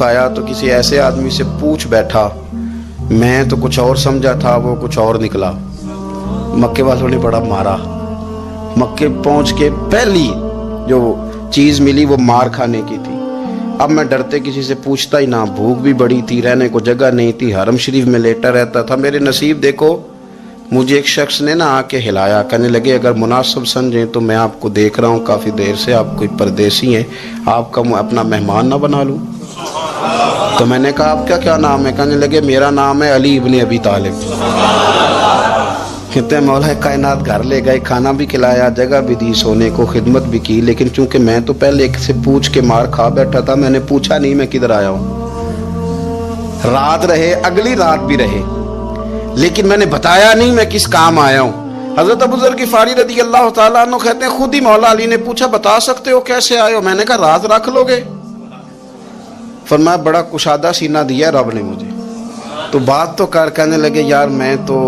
تشریف آیا تو کسی ایسے آدمی سے پوچھ بیٹھا، میں تو کچھ اور سمجھا تھا، وہ کچھ اور نکلا۔ مکے والوں نے بڑا مارا۔ مکے پہنچ کے پہلی جو چیز ملی وہ مار کھانے کی تھی۔ اب میں ڈرتے کسی سے پوچھتا ہی نہ، بھوک بھی بڑی تھی، رہنے کو جگہ نہیں تھی، حرم شریف میں لیٹا رہتا تھا۔ میرے نصیب دیکھو، مجھے ایک شخص نے آ کے ہلایا، کہنے لگے اگر مناسب سمجھیں تو میں آپ کو دیکھ رہا ہوں کافی دیر سے، آپ کوئی پردیسی ہیں، آپ کا اپنا مہمان نہ بنا لوں؟ تو میں نے کہا آپ کا کیا نام ہے؟ کہنے لگے میرا نام ہے علی ابن ابی طالب۔ کہتے ہیں مولا کائنات گھر لے گئے، کھانا بھی کھلایا، جگہ بھی دی سونے کو، خدمت بھی کی، لیکن چونکہ میں تو پہلے ایک سے پوچھ کے مار کھا بیٹھا تھا، میں نے پوچھا نہیں میں کدھر آیا ہوں۔ رات رہے، اگلی رات بھی رہے، لیکن میں نے بتایا نہیں میں کس کام آیا ہوں۔ حضرت ابو ذر غفاری رضی اللہ تعالیٰ عنہ کہتے ہیں خود ہی مولا علی نے پوچھا بتا سکتے ہو کیسے آئے ہو؟ میں نے کہا رات رکھ لو گے؟ فرمایا بڑا کشادہ سینہ دیا رب نے مجھے۔ تو بات تو کہنے لگے یار میں تو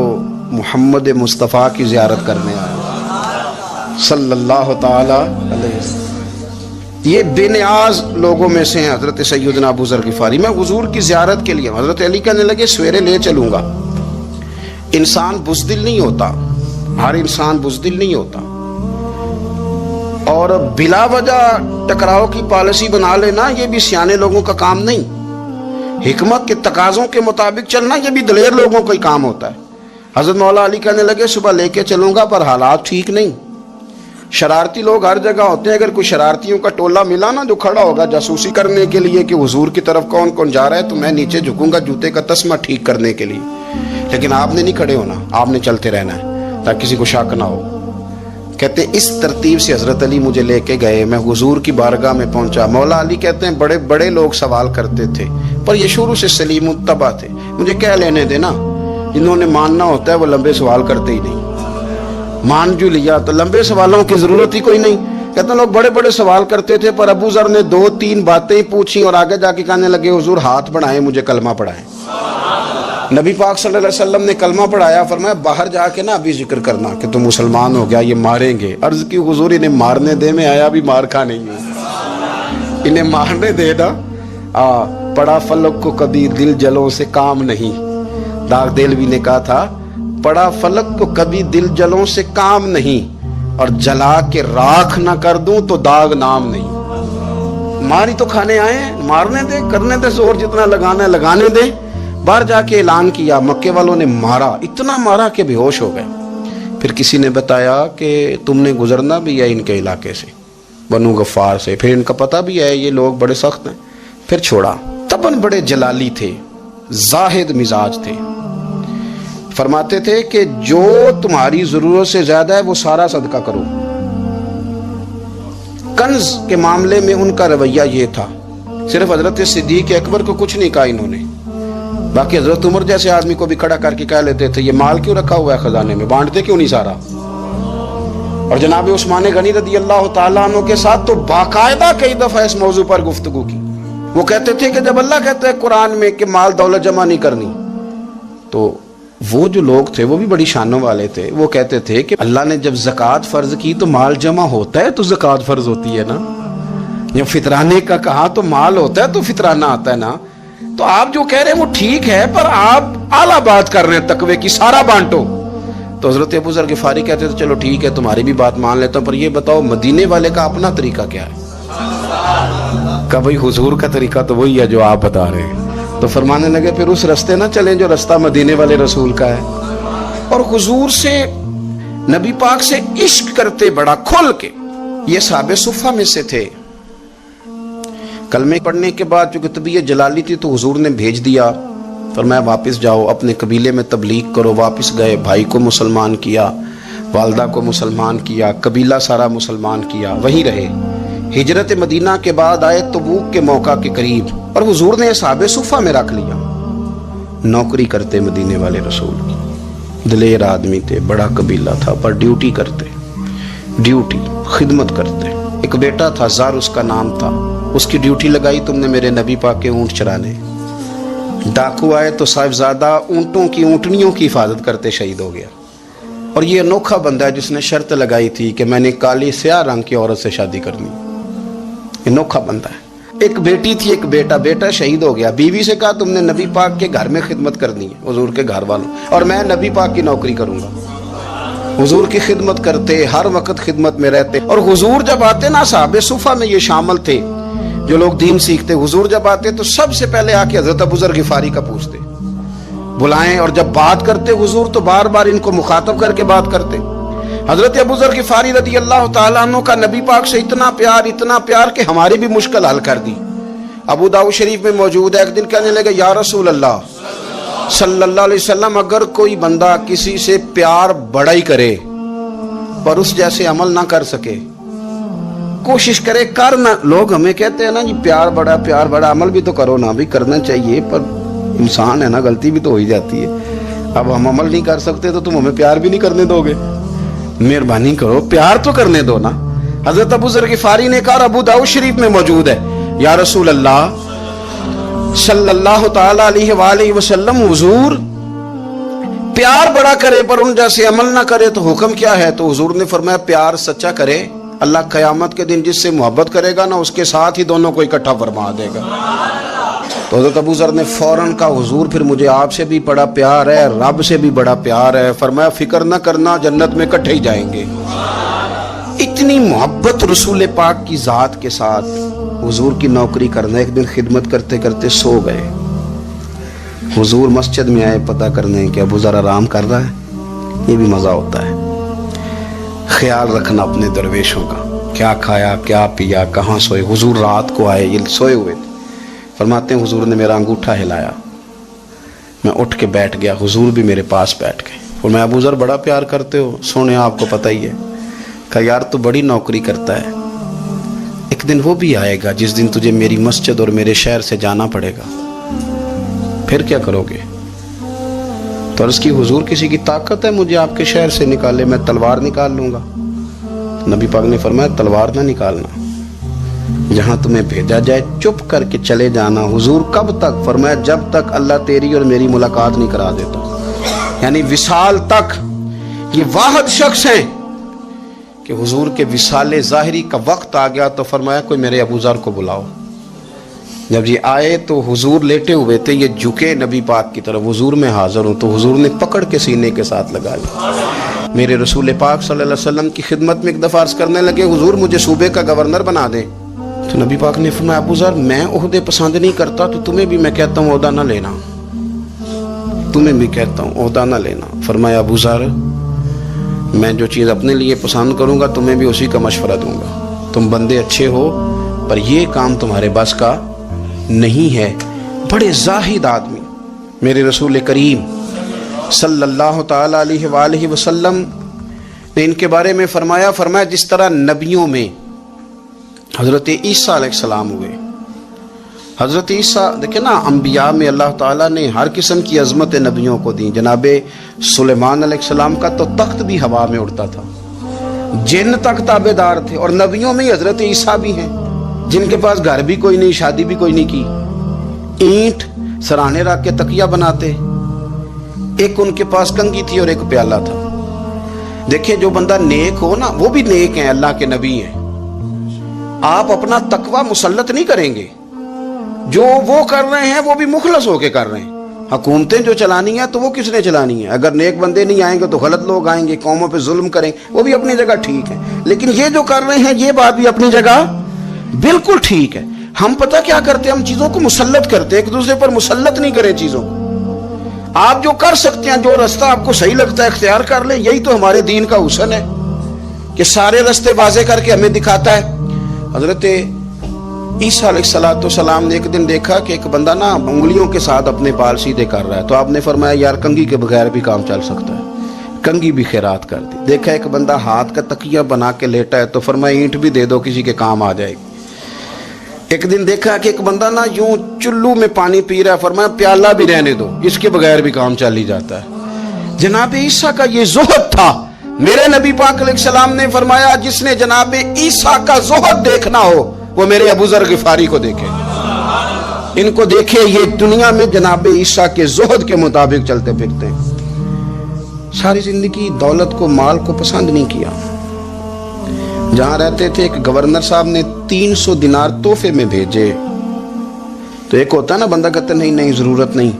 محمد مصطفیٰ کی زیارت کرنے آیا صلی اللہ تعالی علیہ وسلم۔ یہ بے نیاز لوگوں میں سے ہیں حضرت سیدنا ابو ذر غفاری۔ میں حضور کی زیارت کے لیے، حضرت علی کہنے لگے سویرے لے چلوں گا۔ انسان بزدل نہیں ہوتا، ہر انسان بزدل نہیں ہوتا، اور بلا وجہ ٹکراؤ کی پالیسی بنا لینا یہ بھی سیانے لوگوں کا کام نہیں۔ حکمت کے تقاضوں کے مطابق چلنا یہ بھی دلیر لوگوں کا ہی کام ہوتا ہے۔ حضرت مولا علی کہنے لگے صبح لے کے چلوں گا، پر حالات ٹھیک نہیں، شرارتی لوگ ہر جگہ ہوتے ہیں۔ اگر کوئی شرارتیوں کا ٹولہ ملا نا جو کھڑا ہوگا جاسوسی کرنے کے لیے کہ حضور کی طرف کون کون جا رہا ہے، تو میں نیچے جھکوں گا جوتے کا تسمہ ٹھیک کرنے کے لیے، لیکن آپ نے نہیں کھڑے ہونا، آپ نے چلتے رہنا ہے تاکہ کسی کو شک نہ ہو۔ کہتے ہیں اس ترتیب سے حضرت علی مجھے لے کے گئے، میں حضور کی بارگاہ میں پہنچا۔ مولا علی کہتے ہیں بڑے بڑے لوگ سوال کرتے تھے، پر یہ شروع سے سلیم الطبع تھے، مجھے کہہ لینے دینا، جنہوں نے ماننا ہوتا ہے وہ لمبے سوال کرتے ہی نہیں۔ مان جو لیا تو لمبے سوالوں کی ضرورت ہی کوئی نہیں۔ کہتے ہیں لوگ بڑے بڑے سوال کرتے تھے، پر ابو ذر نے 2-3 باتیں پوچھی اور آگے جا کے کہنے لگے حضور ہاتھ بڑھائیں مجھے کلمہ پڑھائیں۔ نبی پاک صلی اللہ علیہ وسلم نے کلمہ پڑھایا، فرمایا باہر جا کے نا ابھی ذکر کرنا کہ تم مسلمان ہو گیا، یہ ماریں گے۔ عرض کی حضور انہیں مارنے دے، میں آیا بھی مار کھا نہیں ہوں، انہیں مارنے دے نا۔ پڑا فلک کو کبھی دل جلوں سے کام نہیں، داغ دلوی نے کہا تھا پڑا فلک کو کبھی دل جلوں سے کام نہیں، اور جلا کے راکھ نہ کر دوں تو داغ نام نہیں۔ ماری تو کھانے آئے ہیں، مارنے دے، کرنے دے، زور جتنا لگانا ہے لگانے دے۔ باہر جا کے اعلان کیا، مکے والوں نے مارا، اتنا مارا کہ بے ہوش ہو گئے۔ پھر کسی نے بتایا کہ تم نے گزرنا بھی ہے ان کے علاقے سے، بنو غفار سے، پھر ان کا پتہ بھی ہے یہ لوگ بڑے سخت ہیں۔ پھر چھوڑا۔ تبن بڑے جلالی تھے، زاہد مزاج تھے، فرماتے تھے کہ جو تمہاری ضرورت سے زیادہ ہے وہ سارا صدقہ کرو۔ کنز کے معاملے میں ان کا رویہ یہ تھا، صرف حضرت صدیق اکبر کو کچھ نہیں کہا انہوں نے، باقی حضرت عمر جیسے آدمی کو بھی کھڑا کر کے کہہ لیتے تھے یہ مال کیوں رکھا ہوا ہے خزانے میں، بانٹتے کیوں نہیں سارا؟ اور جناب عثمان غنی رضی اللہ تعالیٰ عنہ کے ساتھ تو باقاعدہ کئی دفعہ اس موضوع پر گفتگو کی۔ وہ کہتے تھے کہ جب اللہ کہتا ہے قرآن میں کہ مال دولت جمع نہیں کرنی، تو وہ جو لوگ تھے وہ بھی بڑی شانوں والے تھے، وہ کہتے تھے کہ اللہ نے جب زکوٰۃ فرض کی تو مال جمع ہوتا ہے تو زکوٰۃ فرض ہوتی ہے نا، جب فطرانے کا کہا تو مال ہوتا ہے تو فطرانہ آتا ہے نا۔ تو آپ جو کہہ رہے ہیں وہ ٹھیک ہے، پر آپ اعلیٰ بات کر رہے ہیں تقوی کی، سارا بانٹو۔ تو حضرت ابو ذر غفاری کہتے تھے چلو ٹھیک ہے تمہاری بھی بات مان لیتا ہوں، پر یہ بتاؤ مدینے والے کا اپنا طریقہ کیا ہے؟ کہ بھئی حضور کا طریقہ تو وہی ہے جو آپ بتا رہے ہیں۔ تو فرمانے لگے پھر اس رستے نہ چلیں جو رستہ مدینے والے رسول کا ہے، اور حضور سے نبی پاک سے عشق کرتے بڑا کھل کے۔ یہ صحابہ صفہ میں سے تھے۔ کلمے پڑھنے کے بعد چونکہ طبیعت جلالی تھی تو حضور نے بھیج دیا، فرمایا واپس جاؤ اپنے قبیلے میں تبلیغ کرو۔ واپس گئے، بھائی کو مسلمان کیا، والدہ کو مسلمان کیا، قبیلہ سارا مسلمان کیا، وہیں رہے۔ ہجرت مدینہ کے بعد آئے تبوک کے موقع کے قریب، اور حضور نے صحابہ صفہ میں رکھ لیا۔ نوکری کرتے مدینے والے رسول کی، دلیر آدمی تھے، بڑا قبیلہ تھا، پر ڈیوٹی کرتے، ڈیوٹی خدمت کرتے۔ ایک بیٹا تھا زار اس کا نام تھا، اس کی ڈیوٹی لگائی تم نے میرے نبی پاک کے اونٹ چرانے۔ ڈاکو آئے تو صاحبزادہ اونٹوں کی اونٹنیوں کی حفاظت کرتے شہید ہو گیا۔ اور یہ انوکھا بندہ ہے جس نے شرط لگائی تھی کہ میں نے کالی سیاہ رنگ کی عورت سے شادی کرنی، انوکھا بندہ ہے۔ ایک بیٹی تھی ایک بیٹا، بیٹا شہید ہو گیا، بیوی سے کہا تم نے نبی پاک کے گھر میں خدمت کرنی ہے، حضور کے گھر والوں، اور میں نبی پاک کی نوکری کروں گا۔ حضور کی خدمت کرتے، ہر وقت خدمت میں رہتے، اور حضور جب آتے نا، صحابہ صفہ میں یہ شامل تھے جو لوگ دین سیکھتے، حضور جب آتے تو سب سے پہلے آ کے حضرت ابو ذر غفاری کا پوچھتے، بلائیں، اور جب بات کرتے حضور تو بار بار ان کو مخاطب کر کے بات کرتے۔ حضرت ابو ذر غفاری رضی اللہ تعالیٰ عنہ کا نبی پاک سے اتنا پیار کہ ہماری بھی مشکل حل کر دی۔ ابو داؤد شریف میں موجود ہے، ایک دن کہنے لگے یا رسول اللہ صلی اللہ علیہ وسلم، اگر کوئی بندہ کسی سے پیار بڑا ہی کرے پر اس جیسے عمل نہ کر سکے، کوشش کرے کرنا، لوگ ہمیں کہتے ہیں نا جی پیار بڑا، عمل بھی تو کرو نا، بھی کرنا چاہیے، پر انسان ہے نا، غلطی بھی تو ہو ہی جاتی ہے۔ اب ہم عمل نہیں کر سکتے تو تم ہمیں پیار بھی نہیں کرنے دو گے، مہربانی کرو پیار تو کرنے دو نا۔ حضرت ابو ذر غفاری نے کہا، ابو داؤد شریف میں موجود ہے، یا رسول اللہ صلی اللہ تعالی علیہ وآلہ وسلم، حضور پیار بڑا کرے پر ان جیسے عمل نہ کرے تو حکم کیا ہے؟ تو حضور نے فرمایا پیار سچا کرے، اللہ قیامت کے دن جس سے محبت کرے گا نا اس کے ساتھ ہی دونوں کو اکٹھا فرما دے گا۔ تو حضرت ابو ذر نے فوراً کہا، حضور پھر مجھے آپ سے بھی بڑا پیار ہے، رب سے بھی بڑا پیار ہے۔ فرمایا فکر نہ کرنا، جنت میں اکٹھے ہی جائیں گے۔ اتنی محبت رسول پاک کی ذات کے ساتھ، حضور کی نوکری کرنا۔ ایک دن خدمت کرتے کرتے سو گئے، حضور مسجد میں آئے پتہ کرنے کہ ابو ذر آرام کر رہا ہے۔ یہ بھی مزہ ہوتا ہے، خیال رکھنا اپنے درویشوں کا، کیا کھایا کیا پیا کہاں سوئے۔ حضور رات کو آئے، یہ سوئے ہوئے تھے، فرماتے ہیں حضور نے میرا انگوٹھا ہلایا، میں اٹھ کے بیٹھ گیا، حضور بھی میرے پاس بیٹھ گئے۔ اور میں ابو ذر بڑا پیار کرتے ہو؟ سونے آپ کو پتہ ہی ہے۔ کہا یار تو بڑی نوکری کرتا ہے، ایک دن وہ بھی آئے گا جس دن تجھے میری مسجد اور میرے شہر سے جانا پڑے گا، پھر کیا کرو گے؟ تو عرض کی حضور کسی کی طاقت ہے مجھے آپ کے شہر سے نکالے؟ میں تلوار نکال لوں گا۔ نبی پاک نے فرمایا تلوار نہ نکالنا، جہاں تمہیں بھیجا جائے چپ کر کے چلے جانا۔ حضور کب تک؟ فرمایا جب تک اللہ تیری اور میری ملاقات نہیں کرا دیتا، یعنی وصال تک۔ یہ واحد شخص ہیں کہ حضور کے وصال ظاہری کا وقت آ گیا تو فرمایا کوئی میرے ابو ذر کو بلاؤ۔ جب یہ آئے تو حضور لیٹے ہوئے تھے، یہ جھکے نبی پاک کی طرف، حضور میں حاضر ہوں، تو حضور نے پکڑ کے سینے کے ساتھ لگا لیا۔ میرے رسول پاک صلی اللہ علیہ وسلم کی خدمت میں ایک دفعہ عرض کرنے لگے حضور مجھے صوبے کا گورنر بنا دیں۔ تو نبی پاک نے فرمایا ابو ذر میں عہدے پسند نہیں کرتا، تو تمہیں بھی میں کہتا ہوں عہدہ نہ لینا، تمہیں بھی کہتا ہوں عہدہ نہ لینا۔ فرمایا ابو ذر میں جو چیز اپنے لیے پسند کروں گا تمہیں بھی اسی کا مشورہ دوں گا، تم بندے اچھے ہو پر یہ کام تمہارے بس کا نہیں ہے۔ بڑے زاہد آدمی میرے رسول کریم صلی اللہ تعالی علیہ وآلہ وسلم نے ان کے بارے میں فرمایا جس طرح نبیوں میں حضرت عیسیٰ علیہ السلام ہوئے، حضرت عیسیٰ دیکھیں نا، انبیاء میں اللہ تعالیٰ نے ہر قسم کی عظمت نبیوں کو دی۔ جناب سلیمان علیہ السلام کا تو تخت بھی ہوا میں اڑتا تھا، جن تک تابع دار تھے، اور نبیوں میں حضرت عیسیٰ بھی ہیں جن کے پاس گھر بھی کوئی نہیں، شادی بھی کوئی نہیں کی، اینٹ سرانے رکھ کے تکیہ بناتے، ایک ان کے پاس کنگھی تھی اور ایک پیالہ تھا۔ دیکھیں جو بندہ نیک ہو نا، وہ بھی نیک ہیں، اللہ کے نبی ہیں۔ آپ اپنا تقوی مسلط نہیں کریں گے، جو وہ کر رہے ہیں وہ بھی مخلص ہو کے کر رہے ہیں۔ حکومتیں جو چلانی ہیں تو وہ کس نے چلانی ہے؟ اگر نیک بندے نہیں آئیں گے تو غلط لوگ آئیں گے، قوموں پہ ظلم کریں، وہ بھی اپنی جگہ ٹھیک ہے، لیکن یہ جو کر رہے ہیں یہ بات بھی اپنی جگہ بالکل ٹھیک ہے۔ ہم پتہ کیا کرتے ہیں، ہم چیزوں کو مسلط کرتے ہیں، ایک دوسرے پر مسلط نہیں کریں چیزوں کو۔ آپ جو کر سکتے ہیں، جو رستہ آپ کو صحیح لگتا ہے اختیار کر لیں، یہی تو ہمارے دین کا حسن ہے کہ سارے رستے واضح کر کے ہمیں دکھاتا ہے۔ حضرت عیسیٰ علیہ السلام نے ایک دن دیکھا کہ ایک بندہ نا انگلیوں کے ساتھ اپنے بال سیدھے کر رہا ہے، تو آپ نے فرمایا یار کنگھی کے بغیر بھی کام چل سکتا ہے، کنگھی بھی خیرات کر دی۔ دیکھا ایک بندہ ہاتھ کا تکیہ بنا کے لیٹا ہے، تو فرمایا اینٹ بھی دے دو، کسی کے کام آ جائے گی۔ ایک دن دیکھا کہ ایک بندہ نا یوں چلو میں پانی پی رہا ہے، فرمایا پیالہ بھی رہنے دو، اس کے بغیر بھی کام چل ہی جاتا ہے۔ جناب عیسیٰ کا یہ زہد تھا۔ میرے نبی پاک علیہ السلام نے فرمایا جس نے جناب عیسیٰ کا زہد دیکھنا ہو وہ میرے ابو ذر غفاری کو دیکھے، ان کو دیکھے، یہ دنیا میں جناب عیسیٰ کے زہد کے مطابق چلتے پھرتے ہیں۔ ساری زندگی دولت کو، مال کو پسند نہیں کیا۔ جہاں رہتے تھے ایک گورنر صاحب نے 300 دینار تحفے میں بھیجے، تو ایک ہوتا ہے نا بندہ کہتا ہے نہیں نہیں ضرورت نہیں.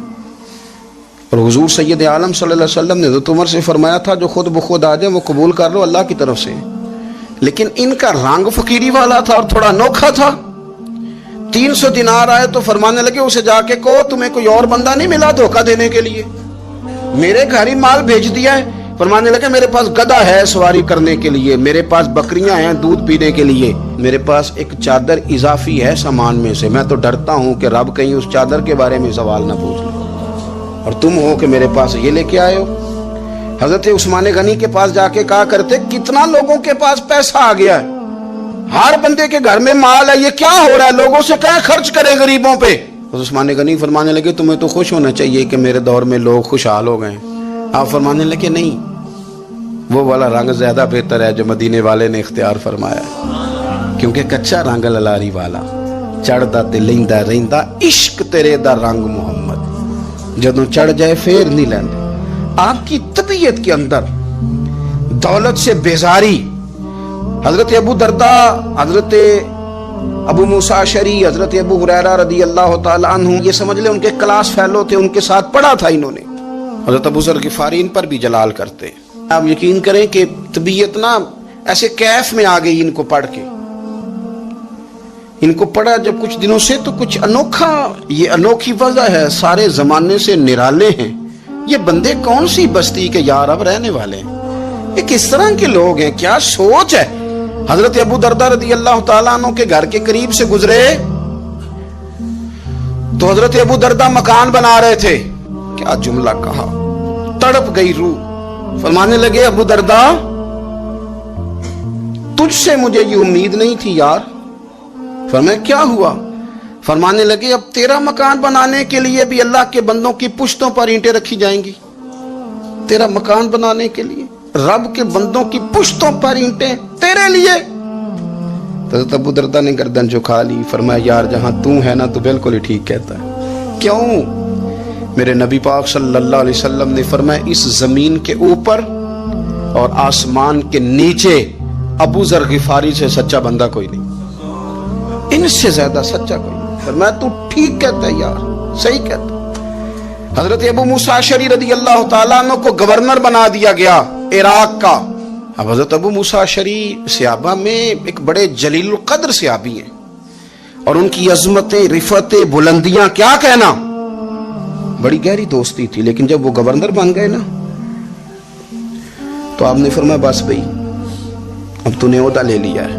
اور حضور سید عالم صلی اللہ علیہ وسلم نے حضرت عمر سے فرمایا تھا جو خود بخود آ جائے وہ قبول کر لو، اللہ کی طرف سے. لیکن ان کا رنگ فقیری والا تھا اور تھوڑا انوکھا تھا. 300 دینار آئے تو فرمانے لگے اسے جا کے کہو تمہیں کوئی اور بندہ نہیں ملا دھوکہ دینے کے لیے، میرے گھر ہی مال بھیج دیا ہے. فرمانے لگے میرے پاس گدھا ہے سواری کرنے کے لیے، میرے پاس بکریاں ہیں دودھ پینے کے لیے، میرے پاس ایک چادر اضافی ہے سامان میں سے، میں تو ڈرتا ہوں کہ رب کہیں اس چادر کے بارے میں سوال نہ پوچھ لے، اور تم ہو کہ میرے پاس یہ لے کے آئے ہو. حضرت عثمان غنی کے پاس جا کے کہا کرتے کتنا لوگوں کے پاس پیسہ آ گیا ہے، ہر بندے کے گھر میں مال ہے، یہ کیا ہو رہا ہے، لوگوں سے کہاں خرچ کریں غریبوں پہ. عثمان غنی فرمانے لگے تمہیں تو خوش ہونا چاہیے کہ میرے دور میں لوگ خوشحال ہو گئے. آپ فرمانے لگے نہیں، وہ والا رنگ زیادہ بہتر ہے جو مدینے والے نے اختیار فرمایا ہے، کیونکہ کچا رنگ للاری والا چڑھدا تے لیندا رہندا عشق تیرے دا رنگ محمد، جدوں چڑھ جائے پھر نہیں لیندے. آپ کی طبیعت کے اندر دولت سے بیزاری. حضرت ابو درداء، حضرت ابو موسیٰ اشعری، حضرت ابو ہریرہ رضی اللہ تعالیٰ عنہ، یہ سمجھ لیں ان کے کلاس فیلو تھے، ان کے ساتھ پڑھا تھا انہوں نے. حضرت ابو ذر غفاری ان پر بھی جلال کرتے. آپ یقین کریں کہ طبیعت نا ایسے کیف میں آ گئی ان کو پڑھ کے. ان کو پڑھا جب کچھ دنوں سے تو کچھ انوکھا، یہ انوکھی وجہ ہے، سارے زمانے سے نرالے ہیں. یہ بندے کون سی بستی کے یار اب رہنے والے ہیں، یہ کس طرح کے لوگ ہیں، کیا سوچ ہے. حضرت ابو درداء رضی اللہ تعالیٰ عنہ کے گھر کے قریب سے گزرے تو حضرت ابو درداء مکان بنا رہے تھے. کیا جملہ کہا، تڑپ گئی روح. فرمانے لگے ابو درداء تجھ سے مجھے یہ امید نہیں تھی یار. فرمایا کیا ہوا؟ فرمانے لگے اب تیرا مکان بنانے کے لیے بھی اللہ کے بندوں کی پشتوں پر اینٹیں رکھی جائیں گی. تیرا مکان بنانے کے لیے رب کے بندوں کی پشتوں پر اینٹیں تیرے لیے. حضرت ابو درداء نے گردن جھکا لی. فرمایا یار جہاں تو ہے نا تو بالکل ہی ٹھیک کہتا ہے. کیوں؟ میرے نبی پاک صلی اللہ علیہ وسلم نے فرمایا اس زمین کے اوپر اور آسمان کے نیچے ابو ذر غفاری سے سچا بندہ کوئی نہیں، ان سے زیادہ سچا کوئی نہیں. فرمایا تو ٹھیک کہتا ہے یار، صحیح کہتا ہے. حضرت ابو موسیٰ اشعری رضی اللہ تعالیٰ عنہ کو گورنر بنا دیا گیا عراق کا. اب حضرت ابو موسیٰ اشعری صحابہ میں ایک بڑے جلیل القدر صحابی ہیں، اور ان کی عظمتیں، رفتیں، بلندیاں کیا کہنا، بڑی گہری دوستی تھی. لیکن جب وہ گورنر بن گئے نا تو آپ نے فرمایا بس بھئی اب تو نے عہدہ لے لیا ہے،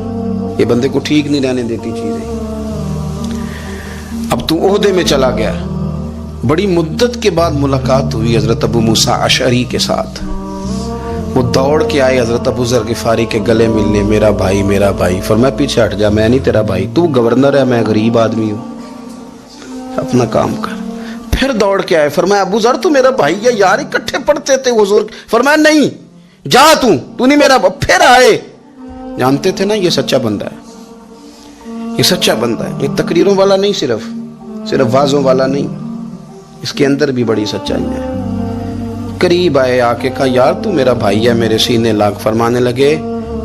یہ بندے کو ٹھیک نہیں رہنے دیتی چیزیں، اب تو عہدے میں چلا گیا. بڑی مدت کے بعد ملاقات ہوئی حضرت ابو موسیٰ اشعری کے ساتھ. وہ دوڑ کے آئے حضرت ابو ذر غفاری کے گلے ملنے، میرا بھائی میرا بھائی. فرمایا پیچھے ہٹ جا، میں نہیں تیرا بھائی، تو گورنر ہے، میں غریب آدمی ہوں، اپنا کام کر. پھر دوڑ کے آئے. فرمایا ابو ذر تو میرا بھائی ہے یار، اکٹھے پڑھتے تھے حضور. فرمایا نہیں جا تو نہیں میرا. پھر آئے. جانتے تھے نا یہ سچا بندہ ہے، یہ سچا بندہ ہے، یہ تقریروں والا نہیں، صرف وعظوں والا نہیں، اس کے اندر بھی بڑی سچائی ہے. قریب آئے، آ کے کہا یار تو میرا بھائی ہے، میرے سینے لاگ. فرمانے لگے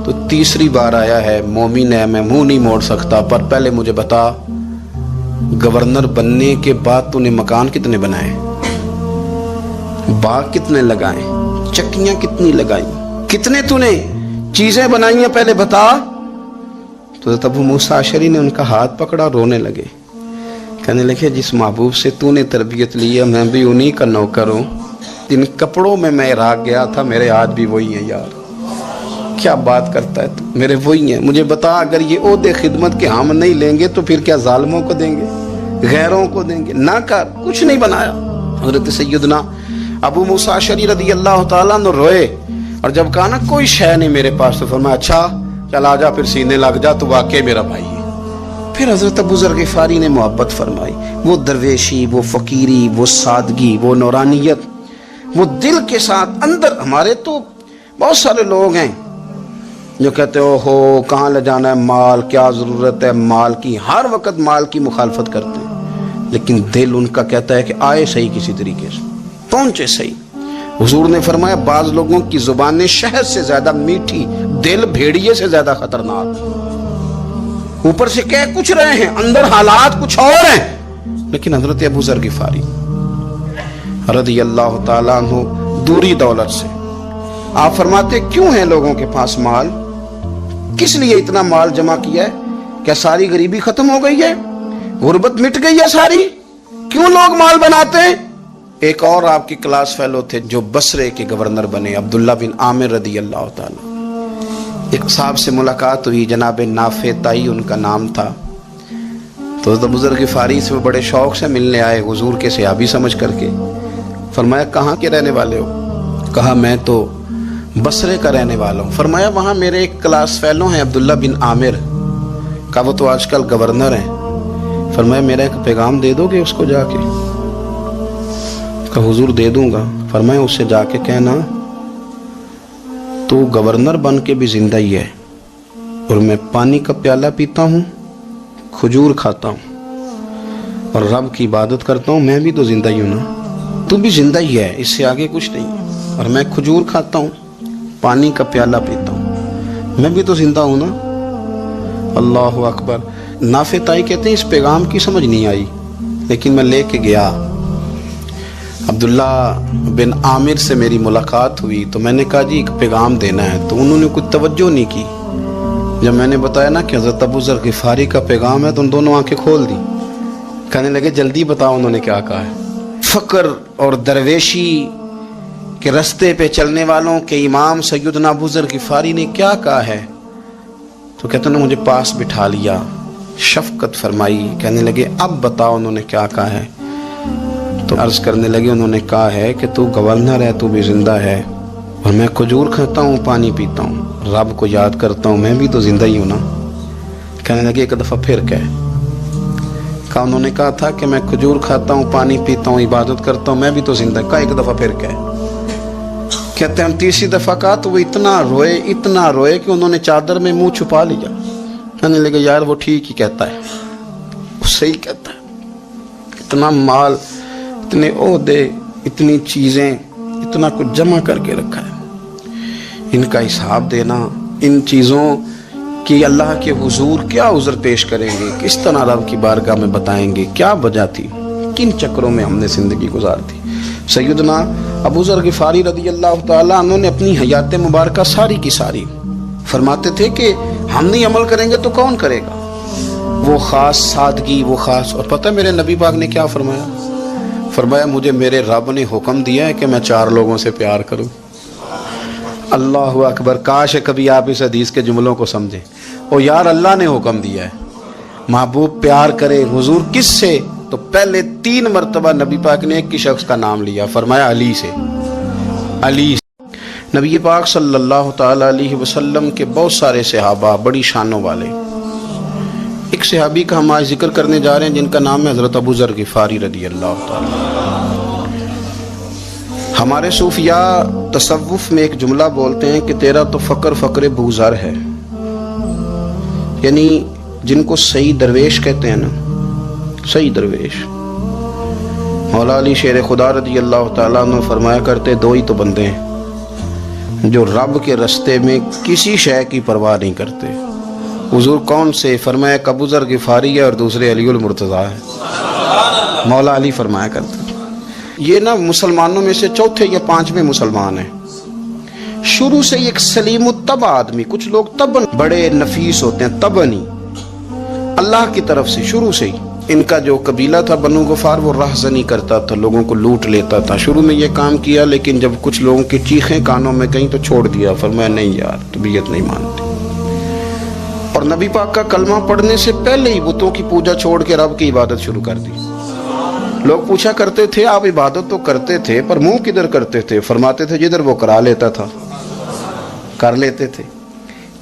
تو تیسری بار آیا ہے، مومن ہے، میں منہ نہیں موڑ سکتا، پر پہلے مجھے بتا گورنر بننے کے بعد تو نے مکان کتنے بنائے، باغ کتنے لگائے، چکیاں کتنی لگائیں، کتنے تو نے چیزیں بنائی ہیں، پہلے بتا. تو ابو موسیٰ اشعری نے ان کا ہاتھ پکڑا، رونے لگے. کہنے لگے جس محبوب سے تو نے تربیت لی ہے میں بھی انہی کا نوکر ہوں. ان کپڑوں میں عراق گیا تھا، میرے ہاتھ بھی وہی ہیں یار. کیا بات کرتا ہے تو، میرے وہی ہیں. مجھے بتا اگر یہ عہدے خدمت کے ہم نہیں لیں گے تو پھر کیا ظالموں کو دیں گے، غیروں کو دیں گے؟ نہ کر، کچھ نہیں بنایا. حضرت سیدنا ابو موسیٰ اشعری رضی اللہ تعالیٰ عنہ روئے، اور جب کہا نا کوئی شے نہیں میرے پاس، تو فرمایا اچھا چل آ جا، پھر سینے لگ جا، تو واقعی میرا بھائی ہے. پھر حضرت ابو ذر غفاری نے محبت فرمائی. وہ درویشی، وہ فقیری، وہ سادگی، وہ نورانیت، وہ دل کے ساتھ اندر. ہمارے تو بہت سارے لوگ ہیں جو کہتے ہو کہاں لے جانا ہے مال، کیا ضرورت ہے مال کی، ہر وقت مال کی مخالفت کرتے ہیں، لیکن دل ان کا کہتا ہے کہ آئے صحیح، کسی طریقے سے پہنچے صحیح. حضور نے فرمایا بعض لوگوں کی زبانیں شہد سے زیادہ میٹھی، دل بھیڑیے سے زیادہ خطرناک. اوپر سے کہہ کچھ رہے ہیں، اندر حالات کچھ اور ہیں. لیکن حضرت ابو ذر غفاری رضی اللہ تعالیٰ عنہ دوری دولت سے، آپ فرماتے کیوں ہے لوگوں کے پاس مال؟ کس لیے اتنا مال جمع کیا ہے؟ کیا ساری غریبی ختم ہو گئی ہے؟ غربت مٹ گئی ہے ساری؟ کیوں لوگ مال بناتے ہیں؟ ایک اور آپ کی کلاس فیلو تھے جو بصرے کے گورنر بنے، عبداللہ بن عامر رضی اللہ تعالیٰ۔ ایک صاحب سے ملاقات ہوئی، جناب نافع تائی ان کا نام تھا، تو ابو ذر غفاری سے وہ بڑے شوق سے ملنے آئے، حضور کے صحابی سمجھ کر کے۔ فرمایا کہاں کے رہنے والے ہو؟ کہا میں تو بصرے کا رہنے والا ہوں۔ فرمایا وہاں میرے ایک کلاس فیلو ہیں عبداللہ بن عامر، کہا وہ تو آج کل گورنر ہیں۔ فرمایا میرا ایک پیغام دے دو گے اس کو جا کے؟ کہا حضور دے دوں گا۔ فرمایا اس سے جا کے کہنا تو گورنر بن کے بھی زندہ ہی ہے، اور میں پانی کا پیالہ پیتا ہوں، کھجور کھاتا ہوں اور رب کی عبادت کرتا ہوں، میں بھی تو زندہ ہی ہوں نا، تو بھی زندہ ہی ہے، اس سے آگے کچھ نہیں، اور میں کھجور کھاتا ہوں، پانی کا پیالہ پیتا ہوں، میں بھی تو زندہ ہوں نا۔ اللہ اکبر۔ نافع تائی کہتے ہیں اس پیغام کی سمجھ نہیں آئی، لیکن میں لے کے گیا، عبداللہ بن عامر سے میری ملاقات ہوئی تو میں نے کہا جی ایک پیغام دینا ہے، تو انہوں نے کوئی توجہ نہیں کی۔ جب میں نے بتایا نا کہ حضرت ابو ذر غفاری کا پیغام ہے تو ان دونوں آنکھیں کھول دی، کہنے لگے جلدی بتاؤ انہوں نے کیا کہا ہے۔ فقر اور درویشی کے رستے پہ چلنے والوں کے امام سیدنا ابو ذر غفاری نے کیا کہا ہے؟ تو کہتے ہیں مجھے پاس بٹھا لیا، شفقت فرمائی، کہنے لگے اب بتاؤ انہوں نے کیا کہا ہے؟ تو عرض کرنے لگے انہوں نے کہا ہے کہ تو گورنر ہے، تو بھی زندہ ہے، اور میں کھجور کھاتا ہوں، پانی پیتا ہوں، رب کو یاد کرتا ہوں، میں بھی تو زندہ ہی ہوں نا۔ کہنے لگے ایک دفعہ پھر کہا انہوں نے کہا تھا کہ میں کھجور کھاتا ہوں، پانی پیتا ہوں، عبادت کرتا ہوں، میں بھی تو زندہ، کہا ایک دفعہ پھر کہتے ہیں تیسری دفعہ کہا تو وہ اتنا روئے کہ انہوں نے چادر میں منہ چھپا لیا۔ کہنے لگے یار وہ ٹھیک ہی کہتا ہے، وہ صحیح کہتا ہے، اتنا مال، اتنے عہدے، اتنی چیزیں، اتنا کچھ جمع کر کے رکھا ہے، ان کا حساب دینا، ان چیزوں کی اللہ کے حضور کیا عذر پیش کریں گے، کس طرح رب کی بارگاہ میں بتائیں گے، کیا وجہ تھی، کن چکروں میں ہم نے زندگی گزار دی۔ سیدنا ابو ذر غفاری رضی اللہ تعالیٰ عنہ نے اپنی حیات مبارکہ ساری کی ساری فرماتے تھے کہ ہم نہیں عمل کریں گے تو کون کرے گا، وہ خاص سادگی، وہ خاص، اور پتہ میرے نبی پاک نے کیا فرمایا؟ فرمایا مجھے میرے رب نے حکم دیا ہے کہ میں 4 لوگوں سے پیار کروں۔ اللہ اکبر، کاش کبھی آپ اس حدیث کے جملوں کو سمجھیں۔ او یار اللہ نے حکم دیا ہے محبوب پیار کرے، حضور کس سے؟ تو پہلے 3 مرتبہ نبی پاک نے ایک ہی شخص کا نام لیا، فرمایا علی سے، علی سے۔ نبی پاک صلی اللہ تعالی علیہ وسلم کے بہت سارے صحابہ بڑی شانوں والے، ایک صحابی کا ہم آج ذکر کرنے جا رہے ہیں جن کا نام ہے حضرت ابو ذر غفاری رضی اللہ تعالی۔ ہمارے صوفیاء تصوف میں ایک جملہ بولتے ہیں کہ تیرا تو فقر بوزر ہے، یعنی جن کو صحیح درویش کہتے ہیں نا، صحیح درویش۔ مولا علی شیر خدا رضی اللہ تعالیٰ عنہ فرمایا کرتے 2 ہی تو بندے ہیں جو رب کے رستے میں کسی شے کی پرواہ نہیں کرتے۔ حضور کون سے؟ فرمایا ابو ذر غفاری ہے اور دوسرے علی المرتضیٰ ہے۔ مولا علی فرمایا کرتے یہ نا مسلمانوں میں سے 4 یا 5ویں مسلمان ہیں، شروع سے ایک سلیم الطبع آدمی، کچھ لوگ طبعاً بڑے نفیس ہوتے ہیں، طبعاً اللہ کی طرف سے شروع سے ہی۔ ان کا جو قبیلہ تھا بنو غفار وہ راہزنی کرتا تھا، لوگوں کو لوٹ لیتا تھا، شروع میں یہ کام کیا، لیکن جب کچھ لوگوں کی چیخیں کانوں میں کہیں تو چھوڑ دیا، فرمایا نہیں یار طبیعت نہیں مانتی، اور نبی پاک کا کلمہ پڑھنے سے پہلے ہی بتوں کی پوجا چھوڑ کے رب کی عبادت شروع کر دی۔ لوگ پوچھا کرتے تھے آپ عبادت تو کرتے تھے پر منہ کدھر کرتے تھے؟ فرماتے تھے جدھر وہ کرا لیتا تھا کر لیتے تھے۔